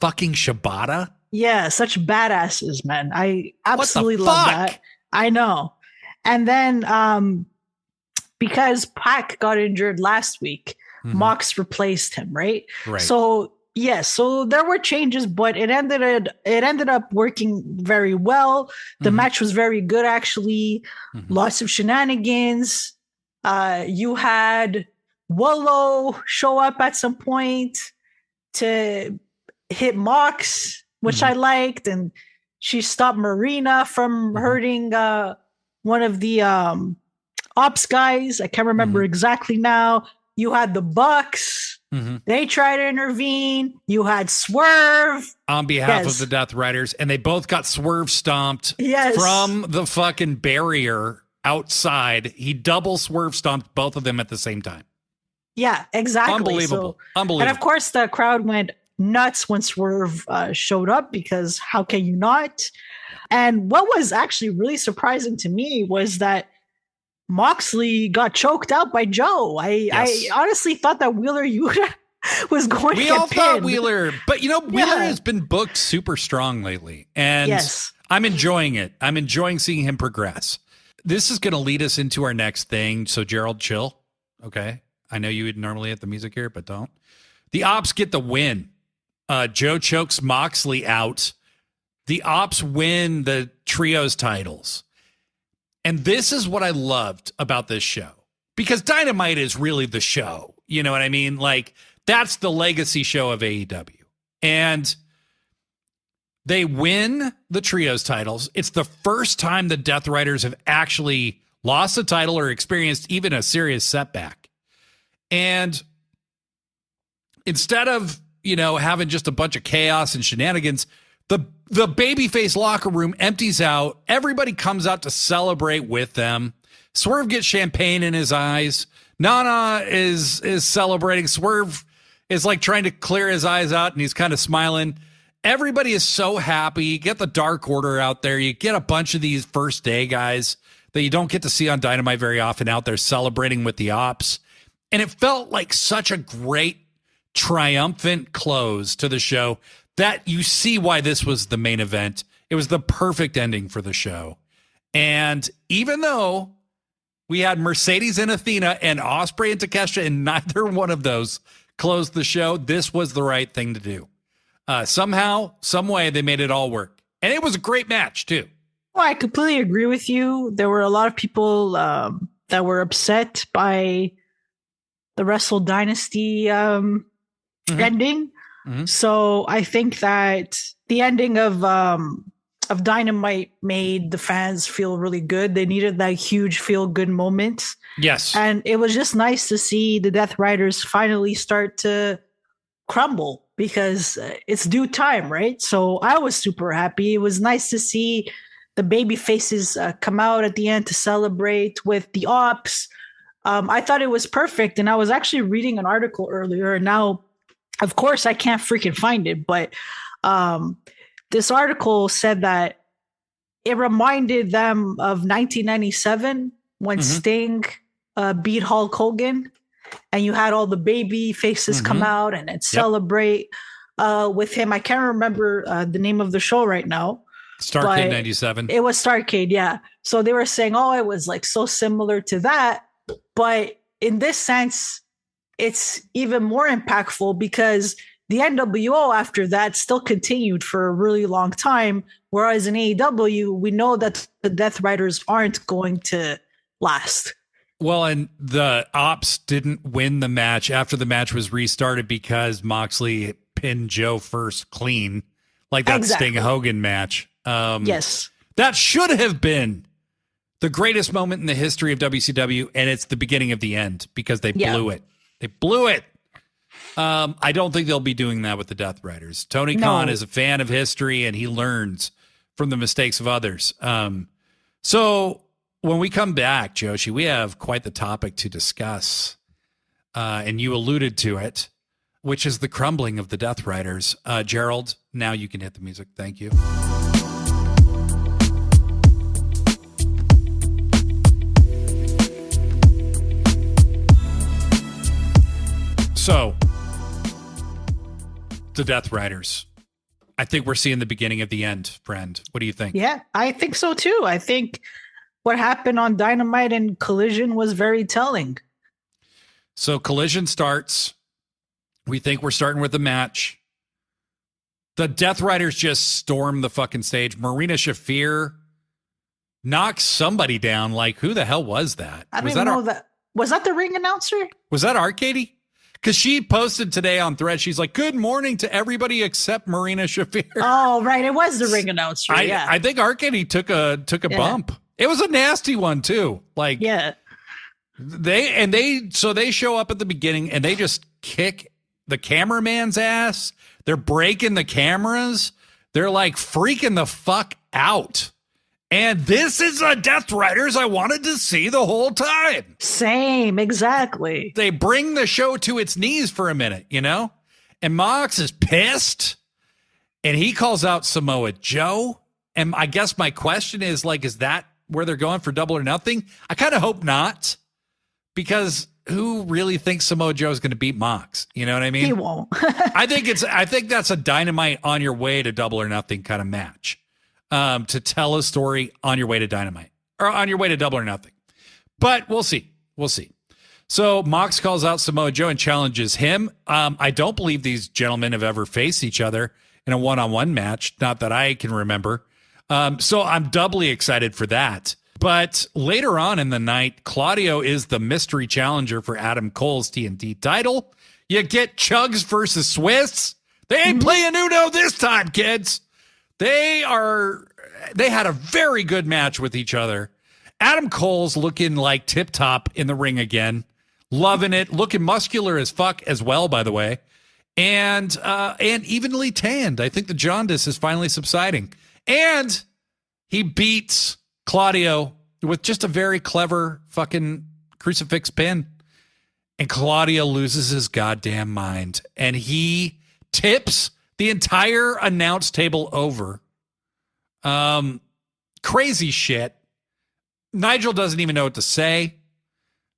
fucking Shibata. Yeah, such badasses, man. I absolutely love that. I know. And then because Pac got injured last week, Mox replaced him, right? Right. So yes, so there were changes, but it ended up working very well. The match was very good, actually. Lots of shenanigans. You had Willow show up at some point to hit Mox, which I liked, and she stopped Marina from hurting one of the Ops guys. I can't remember exactly now. You had the Bucks. They tried to intervene. You had Swerve on behalf of the Death Riders, and they both got Swerve stomped from the fucking barrier outside. He double Swerve stomped both of them at the same time. Yeah, exactly. Unbelievable. Unbelievable. And of course, the crowd went nuts when Swerve showed up, because how can you not? And what was actually really surprising to me was that Moxley got choked out by Joe. I honestly thought that Wheeler Yuta was going to get pinned. We all thought Wheeler, but Wheeler has been booked super strong lately, and I'm enjoying it. I'm enjoying seeing him progress. This is going to lead us into our next thing. So Gerald, chill. Okay. I know you would normally hit the music here, but don't. The Ops get the win. Joe chokes Moxley out. The Ops win the trios titles. And this is what I loved about this show, because Dynamite is really the show. You know what I mean? That's the legacy show of AEW. And they win the trios titles. It's the first time the Death Riders have actually lost a title or experienced even a serious setback. And instead of, having just a bunch of chaos and shenanigans, the babyface locker room empties out. Everybody comes out to celebrate with them. Swerve gets champagne in his eyes. Nana is celebrating. Swerve is like trying to clear his eyes out, and he's kind of smiling. Everybody is so happy. You get the Dark Order out there. You get a bunch of these first day guys that you don't get to see on Dynamite very often out there celebrating with the Ops. And it felt like such a great, triumphant close to the show that you see why this was the main event. It was the perfect ending for the show. And even though we had Mercedes and Athena and Ospreay and Takeshita, and neither one of those closed the show, this was the right thing to do. Somehow, some way, they made it all work. And it was a great match, too. Well, I completely agree with you. There were a lot of people that were upset by the Wrestle Dynasty ending. Mm-hmm. So I think that the ending of Dynamite made the fans feel really good. They needed that huge feel-good moment. Yes. And it was just nice to see the Death Riders finally start to crumble because it's due time, right? So I was super happy. It was nice to see the baby faces come out at the end to celebrate with the Ops. I thought it was perfect. And I was actually reading an article earlier. And now, of course, I can't freaking find it. But this article said that it reminded them of 1997 when Sting beat Hulk Hogan. And you had all the baby faces come out and then celebrate with him. I can't remember the name of the show right now. Starrcade 97. It was Starrcade, yeah. So they were saying, oh, it was like so similar to that. But in this sense, it's even more impactful because the NWO after that still continued for a really long time. Whereas in AEW, we know that the Death Riders aren't going to last. Well, and the Ops didn't win the match after the match was restarted because Moxley pinned Joe first clean, like that Sting Hogan match. Yes. That should have been the greatest moment in the history of WCW, and it's the beginning of the end because they blew it. They blew it. I don't think they'll be doing that with the Death Riders. Tony Khan is a fan of history, and he learns from the mistakes of others. So when we come back, Joshi, we have quite the topic to discuss, and you alluded to it, which is the crumbling of the Death Riders. Gerald, now you can hit the music. Thank you. So, the Death Riders. I think we're seeing the beginning of the end, friend. What do you think? Yeah, I think so too. I think what happened on Dynamite and Collision was very telling. So Collision starts. We think we're starting with the match. The Death Riders just storm the fucking stage. Marina Shafir knocks somebody down. Like, who the hell was that? I didn't know that. Was that the ring announcer? Was that Arcady? Because she posted today on Thread, she's like, good morning to everybody except Marina Shafir. Oh, right. It was the ring announcer. I think Arcady took a bump. It was a nasty one, too. Like, they show up at the beginning and they just kick the cameraman's ass. They're breaking the cameras. They're like freaking the fuck out. And this is a Death Riders I wanted to see the whole time. Same, exactly. They bring the show to its knees for a minute, you know? And Mox is pissed. And he calls out Samoa Joe. And I guess my question is, like, is that where they're going for Double or Nothing? I kind of hope not. Because who really thinks Samoa Joe is going to beat Mox? You know what I mean? He won't. I think that's a Dynamite on your way to Double or Nothing kind of match. To tell a story on your way to Dynamite or on your way to Double or Nothing. But we'll see. We'll see. So Mox calls out Samoa Joe and challenges him. I don't believe these gentlemen have ever faced each other in a one-on-one match. Not that I can remember. So I'm doubly excited for that. But later on in the night, Claudio is the mystery challenger for Adam Cole's TNT title. You get Chugs versus Swiss. They ain't playing Uno this time, kids. They had a very good match with each other. Adam Cole's looking like tip top in the ring again. Loving it. Looking muscular as fuck as well, by the way. And evenly tanned. I think the jaundice is finally subsiding. And he beats Claudio with just a very clever fucking crucifix pin. And Claudio loses his goddamn mind. And he tips the entire announce table over. Crazy shit. Nigel doesn't even know what to say.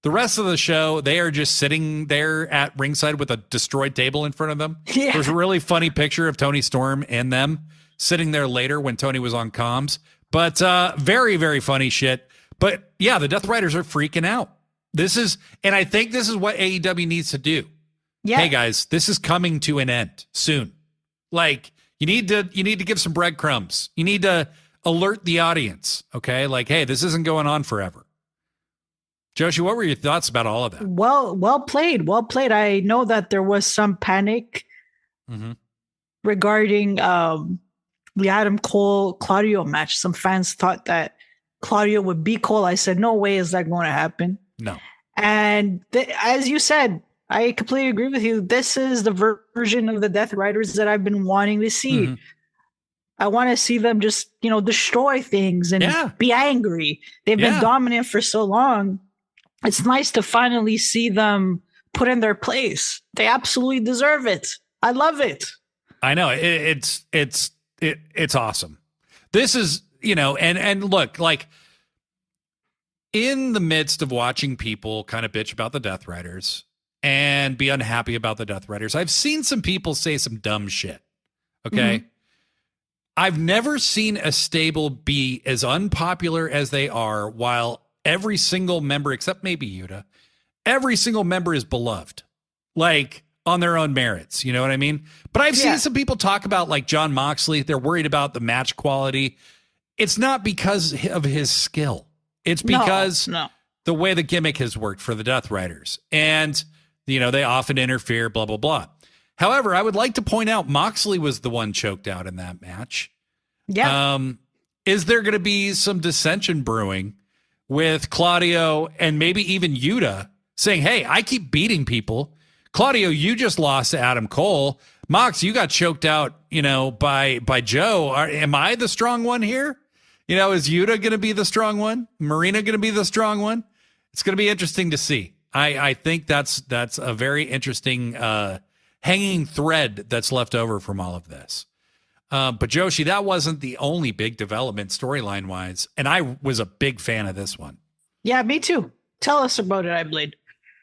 The rest of the show, they are just sitting there at ringside with a destroyed table in front of them. Yeah. There's a really funny picture of Tony Storm and them sitting there later when Tony was on comms. But very, very funny shit. But yeah, the Death Riders are freaking out. And I think this is what AEW needs to do. Yeah. Hey guys, this is coming to an end soon. Like, you need to give some breadcrumbs. You need to alert the audience. Okay. Like, hey, this isn't going on forever. Joshi, what were your thoughts about all of that? Well played. Well played. I know that there was some panic regarding the Adam Cole Claudio match. Some fans thought that Claudio would beat Cole. I said, no way is that going to happen. No. And as you said, I completely agree with you. This is the version of the Death Riders that I've been wanting to see. I want to see them just, destroy things and be angry. They've been dominant for so long. It's nice to finally see them put in their place. They absolutely deserve it. I love it. I know it's awesome. This is, and look, like, in the midst of watching people kind of bitch about the Death Riders and be unhappy about the Death Riders, I've seen some people say some dumb shit. Okay. I've never seen a stable be as unpopular as they are while every single member, except maybe Yuta, every single member is beloved, like, on their own merits. You know what I mean? But I've seen some people talk about, like, Jon Moxley. They're worried about the match quality. It's not because of his skill. It's because the way the gimmick has worked for the Death Riders. And, they often interfere, blah, blah, blah. However, I would like to point out Moxley was the one choked out in that match. Yeah. Is there going to be some dissension brewing with Claudio and maybe even Yuta saying, hey, I keep beating people. Claudio, you just lost to Adam Cole. Mox, you got choked out, by Joe. Am I the strong one here? Is Yuta going to be the strong one? Marina going to be the strong one? It's going to be interesting to see. I think that's a very interesting hanging thread that's left over from all of this. But Joshi, that wasn't the only big development storyline wise. And I was a big fan of this one. Yeah, me too. Tell us about it, I Blade.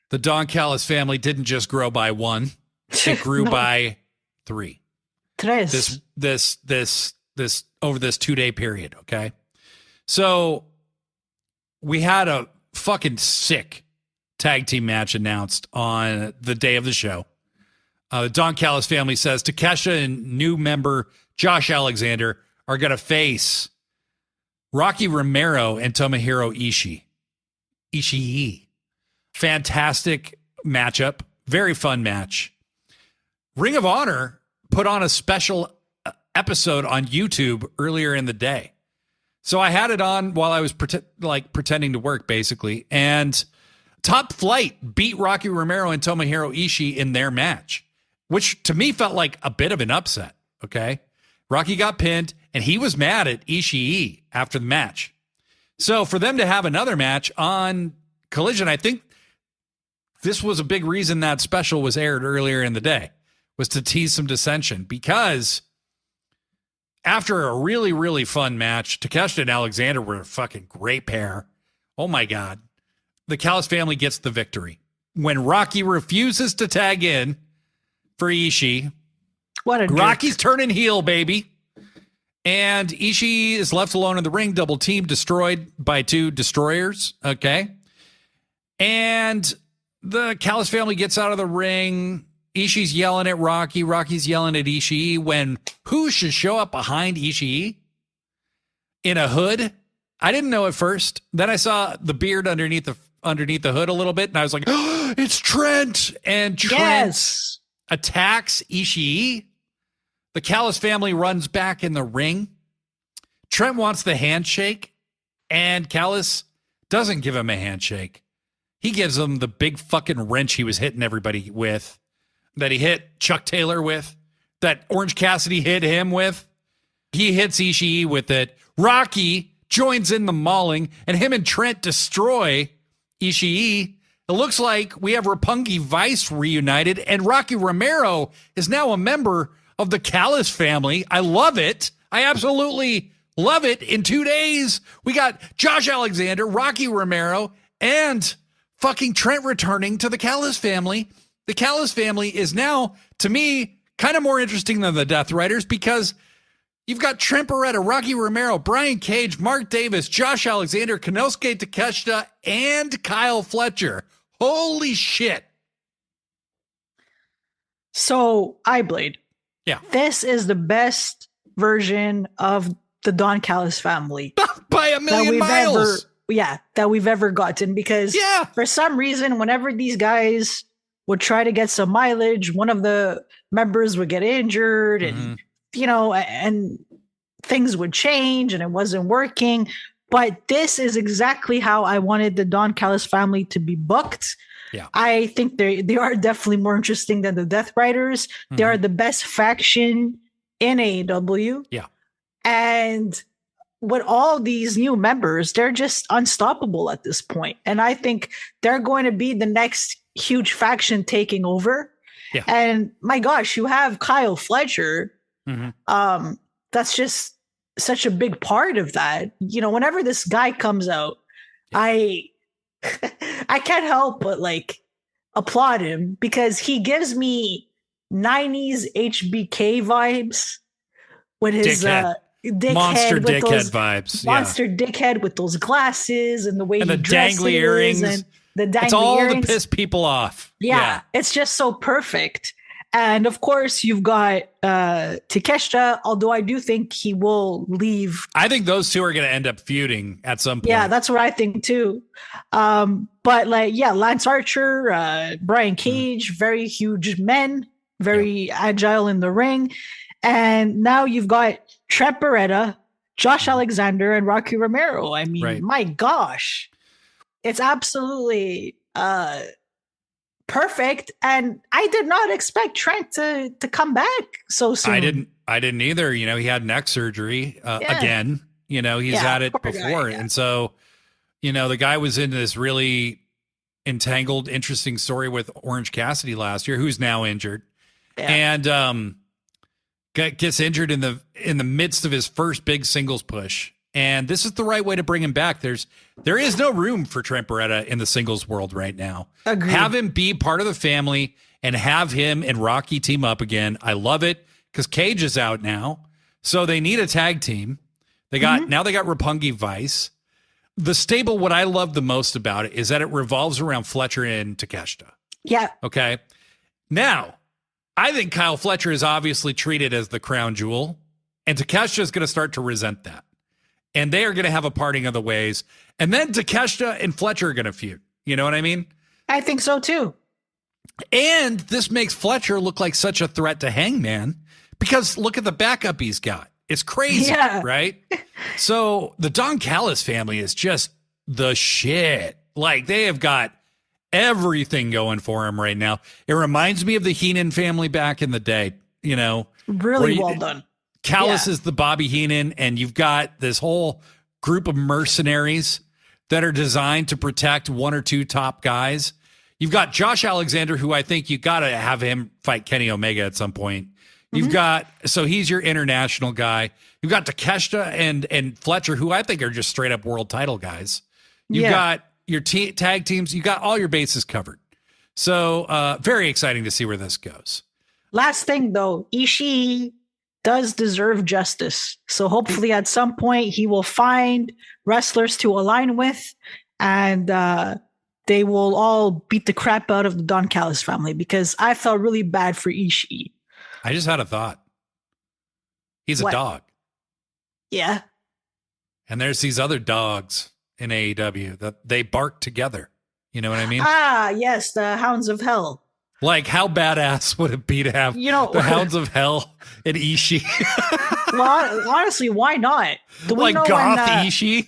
The Don Callis family didn't just grow by one. It grew by three. Tres. This over this 2-day period. Okay. So we had a fucking sick tag team match announced on the day of the show. The Don Callis family says Takeshita and new member Josh Alexander are going to face Rocky Romero and Tomohiro Ishii. Fantastic matchup. Very fun match. Ring of Honor put on a special episode on YouTube earlier in the day. So I had it on while I was pretending to work, basically. And Top Flight beat Rocky Romero and Tomohiro Ishii in their match, which to me felt like a bit of an upset. Okay. Rocky got pinned and he was mad at Ishii after the match. So for them to have another match on Collision, I think this was a big reason that special was aired earlier in the day, was to tease some dissension, because after a really, really fun match, Takeshita and Alexander were a fucking great pair. Oh my God. The Callis family gets the victory when Rocky refuses to tag in for Ishii. What a Rocky's turning heel, baby. And Ishii is left alone in the ring, double team, destroyed by two destroyers. Okay. And the Callis family gets out of the ring. Ishii's yelling at Rocky. Rocky's yelling at Ishii, when who should show up behind Ishii in a hood? I didn't know at first. Then I saw the beard underneath the hood a little bit, and I was like, oh, it's Trent. And Trent attacks Ishii. The Callis family runs back in the ring. Trent wants the handshake, and Callis doesn't give him a handshake. He gives him the big fucking wrench he was hitting everybody with, that he hit Chuck Taylor with, that Orange Cassidy hit him with. He hits Ishii with it. Rocky joins in the mauling, and him and Trent destroy Ishii. It looks like we have Roppongi Vice reunited, and Rocky Romero is now a member of the Callis family. I love it. I absolutely love it. In 2 days, we got Josh Alexander, Rocky Romero, and fucking Trent returning to the Callis family. The Callis family is now, to me, kind of more interesting than the Death Riders because you've got Trent Beretta, Rocky Romero, Brian Cage, Mark Davis, Josh Alexander, Konosuke Takeshita, and Kyle Fletcher. Holy shit. So, iBlade. Yeah. This is the best version of the Don Callis family. By a million miles. That we've ever gotten because for some reason, whenever these guys would try to get some mileage, one of the members would get injured and, and things would change and it wasn't working. But this is exactly how I wanted the Don Callis family to be booked. Yeah. I think they are definitely more interesting than the Death Riders. Mm-hmm. They are the best faction in AEW. Yeah. And with all these new members, they're just unstoppable at this point. And I think they're going to be the next huge faction taking over. Yeah. And my gosh, you have Kyle Fletcher. Mm-hmm. That's just such a big part of that. Whenever this guy comes out, I can't help but applaud him because he gives me 90s HBK vibes with his monster dickhead vibes. Monster dickhead with those glasses and the way and he the dresses dangly earrings. And the dangly it's all earrings. to piss people off. Yeah, it's just so perfect. And of course, you've got Takeshita, although I do think he will leave. I think those two are going to end up feuding at some point. Yeah, that's what I think too. But Lance Archer, Brian Cage, very huge men, very agile in the ring. And now you've got Trent Beretta, Josh Alexander, and Rocky Romero. I mean, my gosh, it's absolutely perfect. And I did not expect Trent to come back so soon. I didn't either. He had neck surgery again. He's had it before. Guy, and so, the guy was in this really entangled, interesting story with Orange Cassidy last year, who's now injured. Yeah. And gets injured in the midst of his first big singles push. And this is the right way to bring him back. There is no room for Trent Beretta in the singles world right now. Agreed. Have him be part of the family and have him and Rocky team up again. I love it because Cage is out now. So they need a tag team. Now they got Roppongi Vice. The stable, what I love the most about it is that it revolves around Fletcher and Takeshita. Yeah. Okay. Now, I think Kyle Fletcher is obviously treated as the crown jewel, and Takeshita is going to start to resent that. And they are going to have a parting of the ways. And then Takeshita and Fletcher are going to feud. You know what I mean? I think so too. And this makes Fletcher look like such a threat to Hangman because look at the backup he's got. It's crazy, right? So the Don Callis family is just the shit. They have got everything going for him right now. It reminds me of the Heenan family back in the day, Really well done. Callis is the Bobby Heenan, and you've got this whole group of mercenaries that are designed to protect one or two top guys. You've got Josh Alexander, who I think you got to have him fight Kenny Omega at some point. You've got, so he's your international guy. You've got Takeshita and Fletcher, who I think are just straight up world title guys. You've got your tag teams. You got all your bases covered. So very exciting to see where this goes. Last thing though, Ishii does deserve justice. So hopefully at some point he will find wrestlers to align with and they will all beat the crap out of the Don Callis family because I felt really bad for Ishii. I just had a thought. He's a dog. Yeah. And there's these other dogs in AEW that they bark together. You know what I mean? Ah, yes. The Hounds of Hell. How badass would it be to have the Hounds of Hell and Ishii? Well, honestly, why not? Do we know goth when, Ishii?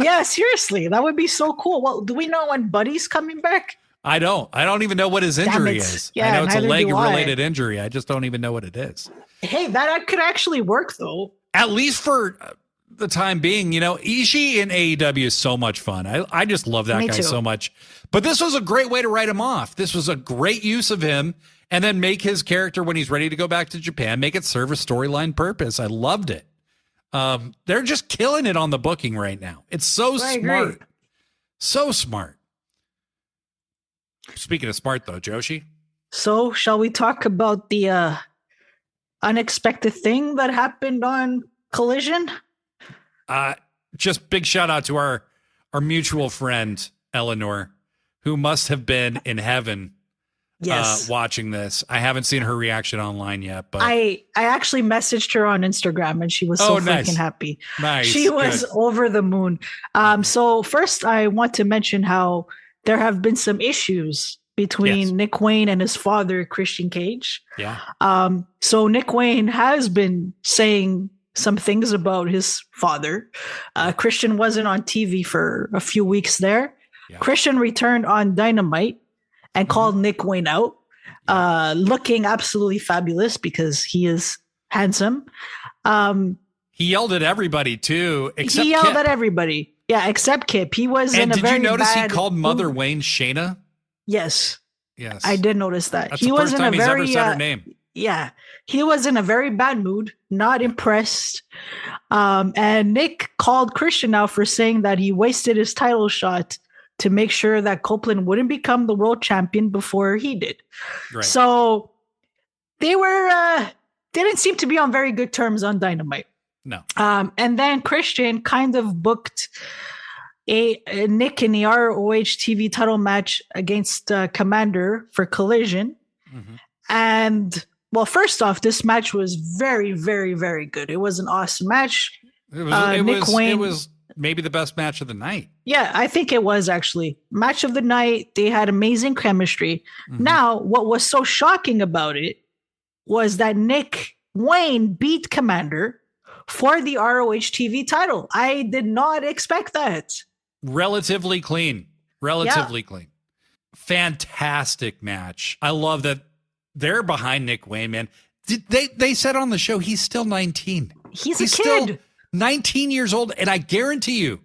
Yeah, seriously. That would be so cool. Well, do we know when Buddy's coming back? I don't even know what his injury is. Yeah, I know it's a leg-related injury. I just don't even know what it is. Hey, that could actually work, though. At least for the time being. Ishii in AEW is so much fun. I just love that Me guy too. so much. But this was a great way to write him off. This was a great use of him, and then make his character, when he's ready to go back to Japan, make it serve a storyline purpose. I loved it. They're just killing it on the booking right now. It's so smart. Agree. So smart. Speaking of smart, though, Joshi. So, shall we talk about the unexpected thing that happened on Collision? Just big shout out to our mutual friend, Eleanor, who must have been in heaven watching this. I haven't seen her reaction online yet, but I actually messaged her on Instagram and she was so freaking happy. Nice. She was over the moon. So first I want to mention how there have been some issues between Nick Wayne and his father, Christian Cage. Yeah. So Nick Wayne has been saying some things about his father. Christian wasn't on TV for a few weeks there. Yeah. Christian returned on Dynamite and called Nick Wayne out, looking absolutely fabulous because he is handsome. He yelled at everybody too, except he yelled Kip. at everybody. Yeah, except Kip. He was in a very did you notice bad he called Mother mood. Wayne Shayna? Yes. Yes. I did notice that. That's he the was first in time a he's very ever said her name. Yeah. He was in a very bad mood, not impressed. And Nick called Christian out for saying that he wasted his title shot to make sure that Copeland wouldn't become the world champion before he did. Right. So they didn't seem to be on very good terms on Dynamite. No. And then Christian kind of booked a Nick in the ROH TV title match against Commander for Collision. Mm-hmm. And well, first off, this match was very, very, very good. It was an awesome match. It was maybe the best match of the night. Yeah, I think it was actually. Match of the night. They had amazing chemistry. Mm-hmm. Now, what was so shocking about it was that Nick Wayne beat Commander for the ROH TV title. I did not expect that. Relatively clean. Clean. Fantastic match. I love that they're behind Nick Wayne, man. They said on the show he's still 19. He's a kid. Still 19 years old, and I guarantee you,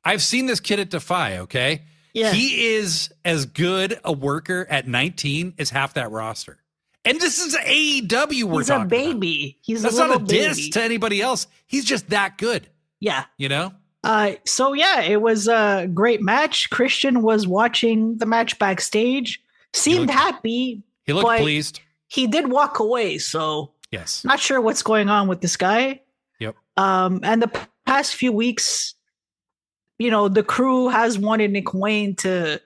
I've seen this kid at Defy, okay? Yeah. He is as good a worker at 19 as half that roster. And this is AEW we're talking about. He's a baby. That's not a diss to anybody else. He's just that good. Yeah. You know? So yeah, it was a great match. Christian was watching the match backstage, seemed happy. He looked pleased. He did walk away, so yes. Not sure what's going on with this guy. Yep. And the past few weeks, the crew has wanted Nick Wayne to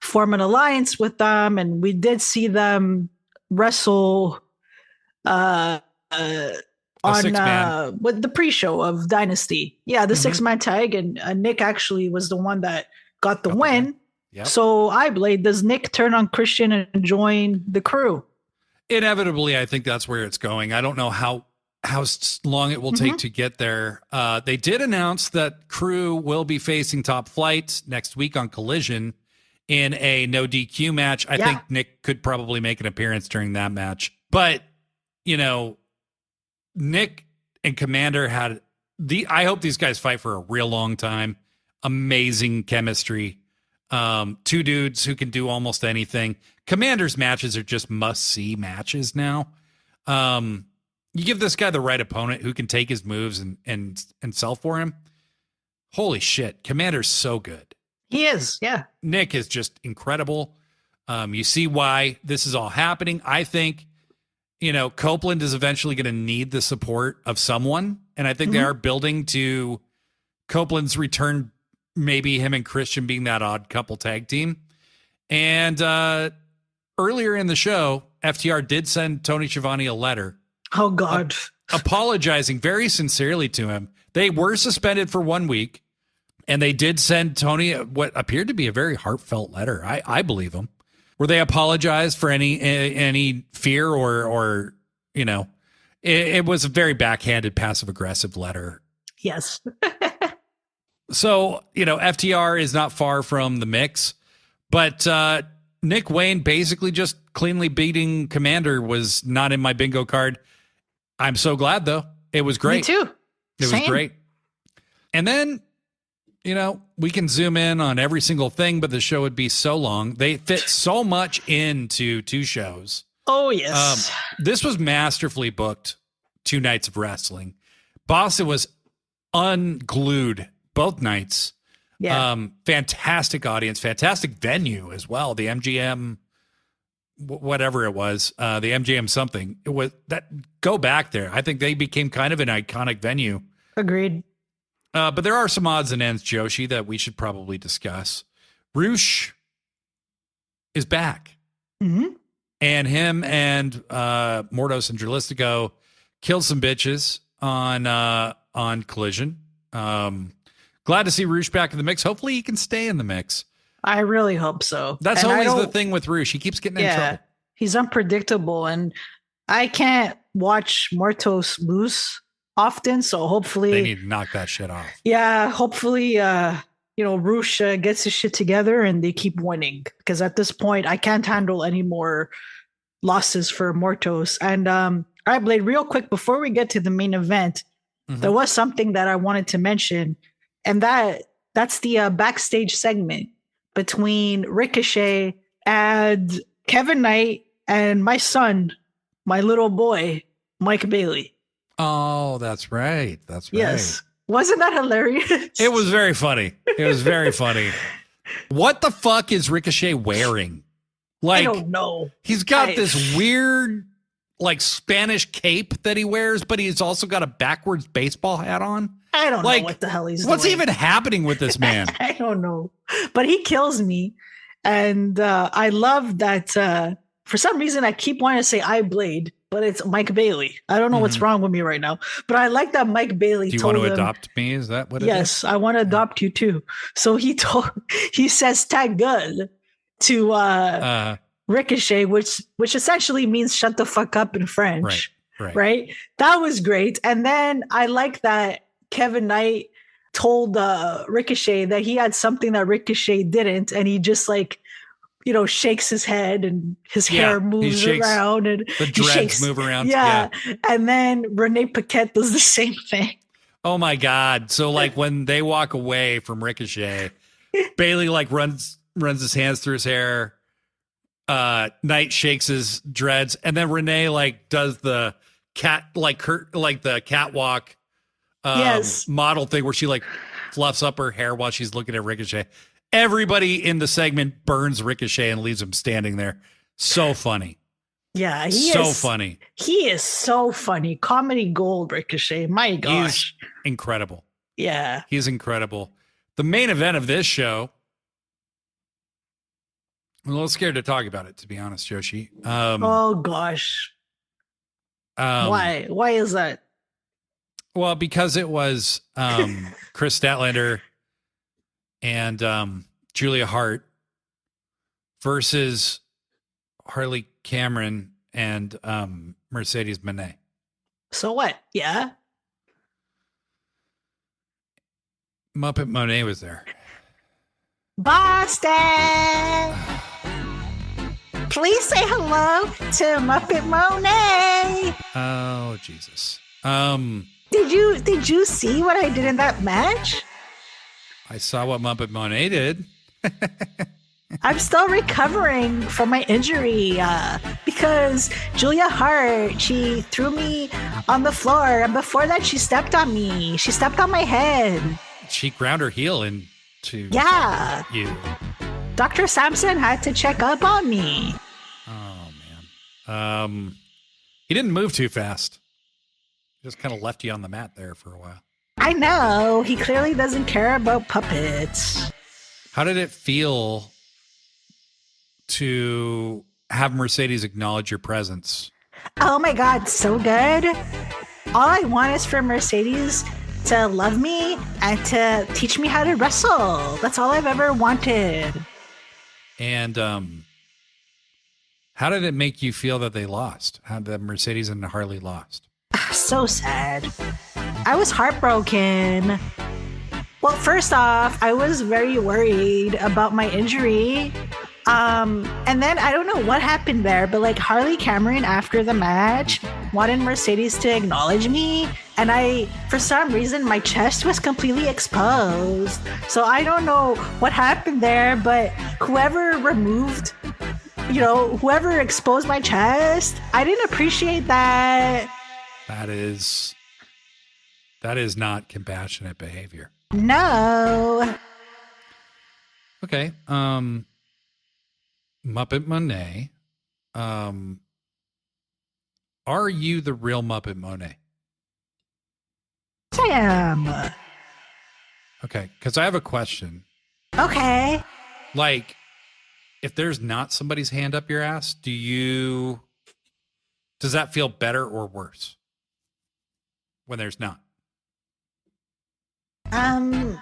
form an alliance with them, and we did see them wrestle on with the pre-show of Dynasty. Yeah, the 6-man tag, and Nick actually was the one that got the win. Yep. So Blade, does Nick turn on Christian and join the crew? Inevitably, I think that's where it's going. I don't know how long it will take to get there. They did announce that crew will be facing Top Flight next week on Collision in a no DQ match. I think Nick could probably make an appearance during that match. But, Nick and Commander had I hope these guys fight for a real long time. Amazing chemistry. Two dudes who can do almost anything. Commander's matches are just must-see matches now. You give this guy the right opponent who can take his moves and sell for him. Holy shit, Commander's so good. He is, yeah. Nick is just incredible. You see why this is all happening. I think, Copeland is eventually going to need the support of someone, and I think they are building to Copeland's return, maybe him and Christian being that odd couple tag team. And earlier in the show, FTR did send Tony Schiavone a letter. Oh, God. Apologizing very sincerely to him. They were suspended for 1 week, and they did send Tony what appeared to be a very heartfelt letter. I believe him, where they apologized for any fear or it was a very backhanded, passive-aggressive letter. Yes. So, FTR is not far from the mix, but Nick Wayne basically just cleanly beating Commander was not in my bingo card. I'm so glad, though. It was great. Me too. It was great. And then, we can zoom in on every single thing, but the show would be so long. They fit so much into 2 shows. Oh, yes. This was masterfully booked 2 nights of wrestling. Boston was unglued both nights. Yeah. Fantastic audience, fantastic venue as well. The MGM, whatever it was, the MGM something. It was that. Go back there. I think they became kind of an iconic venue. Agreed. But there are some odds and ends, Joshi, that we should probably discuss. Roosh is back. Mm-hmm. And him and Mordos and Jalistico killed some bitches on Collision. Glad to see Roosh back in the mix. Hopefully he can stay in the mix. I really hope so. That's always the thing with Roosh. He keeps getting in trouble. He's unpredictable, and I can't watch Mortos lose often, so hopefully they need to knock that shit off. Yeah, hopefully Roosh gets his shit together and they keep winning, because at this point I can't handle any more losses for Mortos. And all right, Blade, real quick before we get to the main event, there was something that I wanted to mention, and that's the backstage segment between Ricochet and Kevin Knight and my son, my little boy, Mike Bailey. Oh, that's right. That's right. Yes. Wasn't that hilarious? It was very funny. It was very funny. What the fuck is Ricochet wearing? Like, I don't know. He's got this weird, like, Spanish cape that he wears, but he's also got a backwards baseball hat on. I don't know what the hell he's doing. What's even happening with this man? I don't know. But he kills me. And I love that for some reason I keep wanting to say Blade, but it's Mike Bailey. I don't know what's wrong with me right now. But I like that Mike Bailey told him. Do you want to adopt me? Is that what it is? Yes, I want to adopt you too. So he says tag good to Ricochet, which essentially means shut the fuck up in French. Right? That was great. And then I like that Kevin Knight told Ricochet that he had something that Ricochet didn't, and he just shakes his head and his hair moves around and the dreads move around. Yeah. And then Renee Paquette does the same thing. Oh my God. So when they walk away from Ricochet, Bailey runs his hands through his hair. Knight shakes his dreads, and then Renee does the the catwalk model thing where she fluffs up her hair while she's looking at Ricochet. Everybody in the segment burns Ricochet and leaves him standing there. So funny. Yeah, he is funny. He is so funny. Comedy gold, Ricochet. My gosh. He's incredible. Yeah. He's incredible. The main event of this show, I'm a little scared to talk about it, to be honest, Joshi. Oh, gosh. Why? Why is that? Well, because it was Chris Statlander and Julia Hart versus Harley Cameron and Mercedes Moné. So what? Yeah. Muppet Monet was there. Boston! Please say hello to Muppet Monet. Oh, Jesus. Did you see what I did in that match? I saw what Muppet Monet did. I'm still recovering from my injury because Julia Hart, she threw me on the floor, and before that she stepped on me. She stepped on my head. She ground her heel into you. Dr. Sampson had to check up on me. Oh, man. He didn't move too fast. He just kind of left you on the mat there for a while. I know. He clearly doesn't care about puppets. How did it feel to have Mercedes acknowledge your presence? Oh my God, so good. All I want is for Mercedes to love me and to teach me how to wrestle. That's all I've ever wanted. And how did it make you feel that they lost? How that Mercedes and Harley lost? So sad. I was heartbroken. Well, first off, I was very worried about my injury. And then I don't know what happened there, but Harley Cameron after the match wanted Mercedes to acknowledge me, and for some reason, my chest was completely exposed. So I don't know what happened there, but whoever exposed my chest, I didn't appreciate that. That is not compassionate behavior. No. Okay. Muppet Monet. Are you the real Muppet Monet? I am. Okay, because I have a question. Okay. Like, if there's not somebody's hand up your ass, does that feel better or worse when there's not? I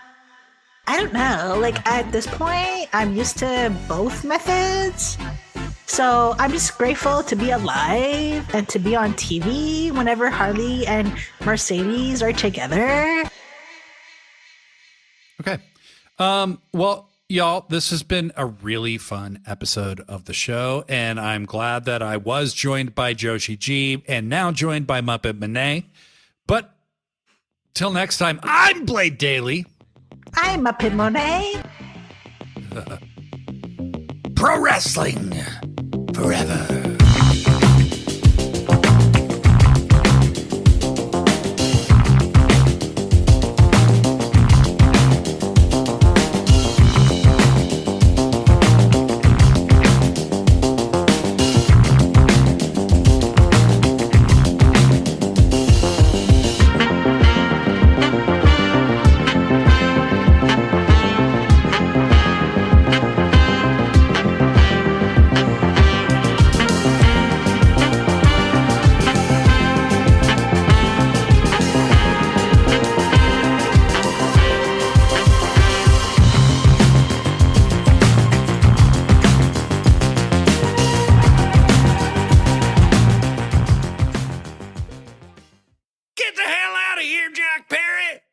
don't know. Like, at this point, I'm used to both methods. So I'm just grateful to be alive and to be on TV whenever Harley and Mercedes are together. Okay. Well, y'all, this has been a really fun episode of the show, and I'm glad that I was joined by Joshi G and now joined by Muppet Monet. But till next time, I'm Blade Daly. I'm Muppet Monet. Pro wrestling forever. Get the hell out of here, Jack Parrot!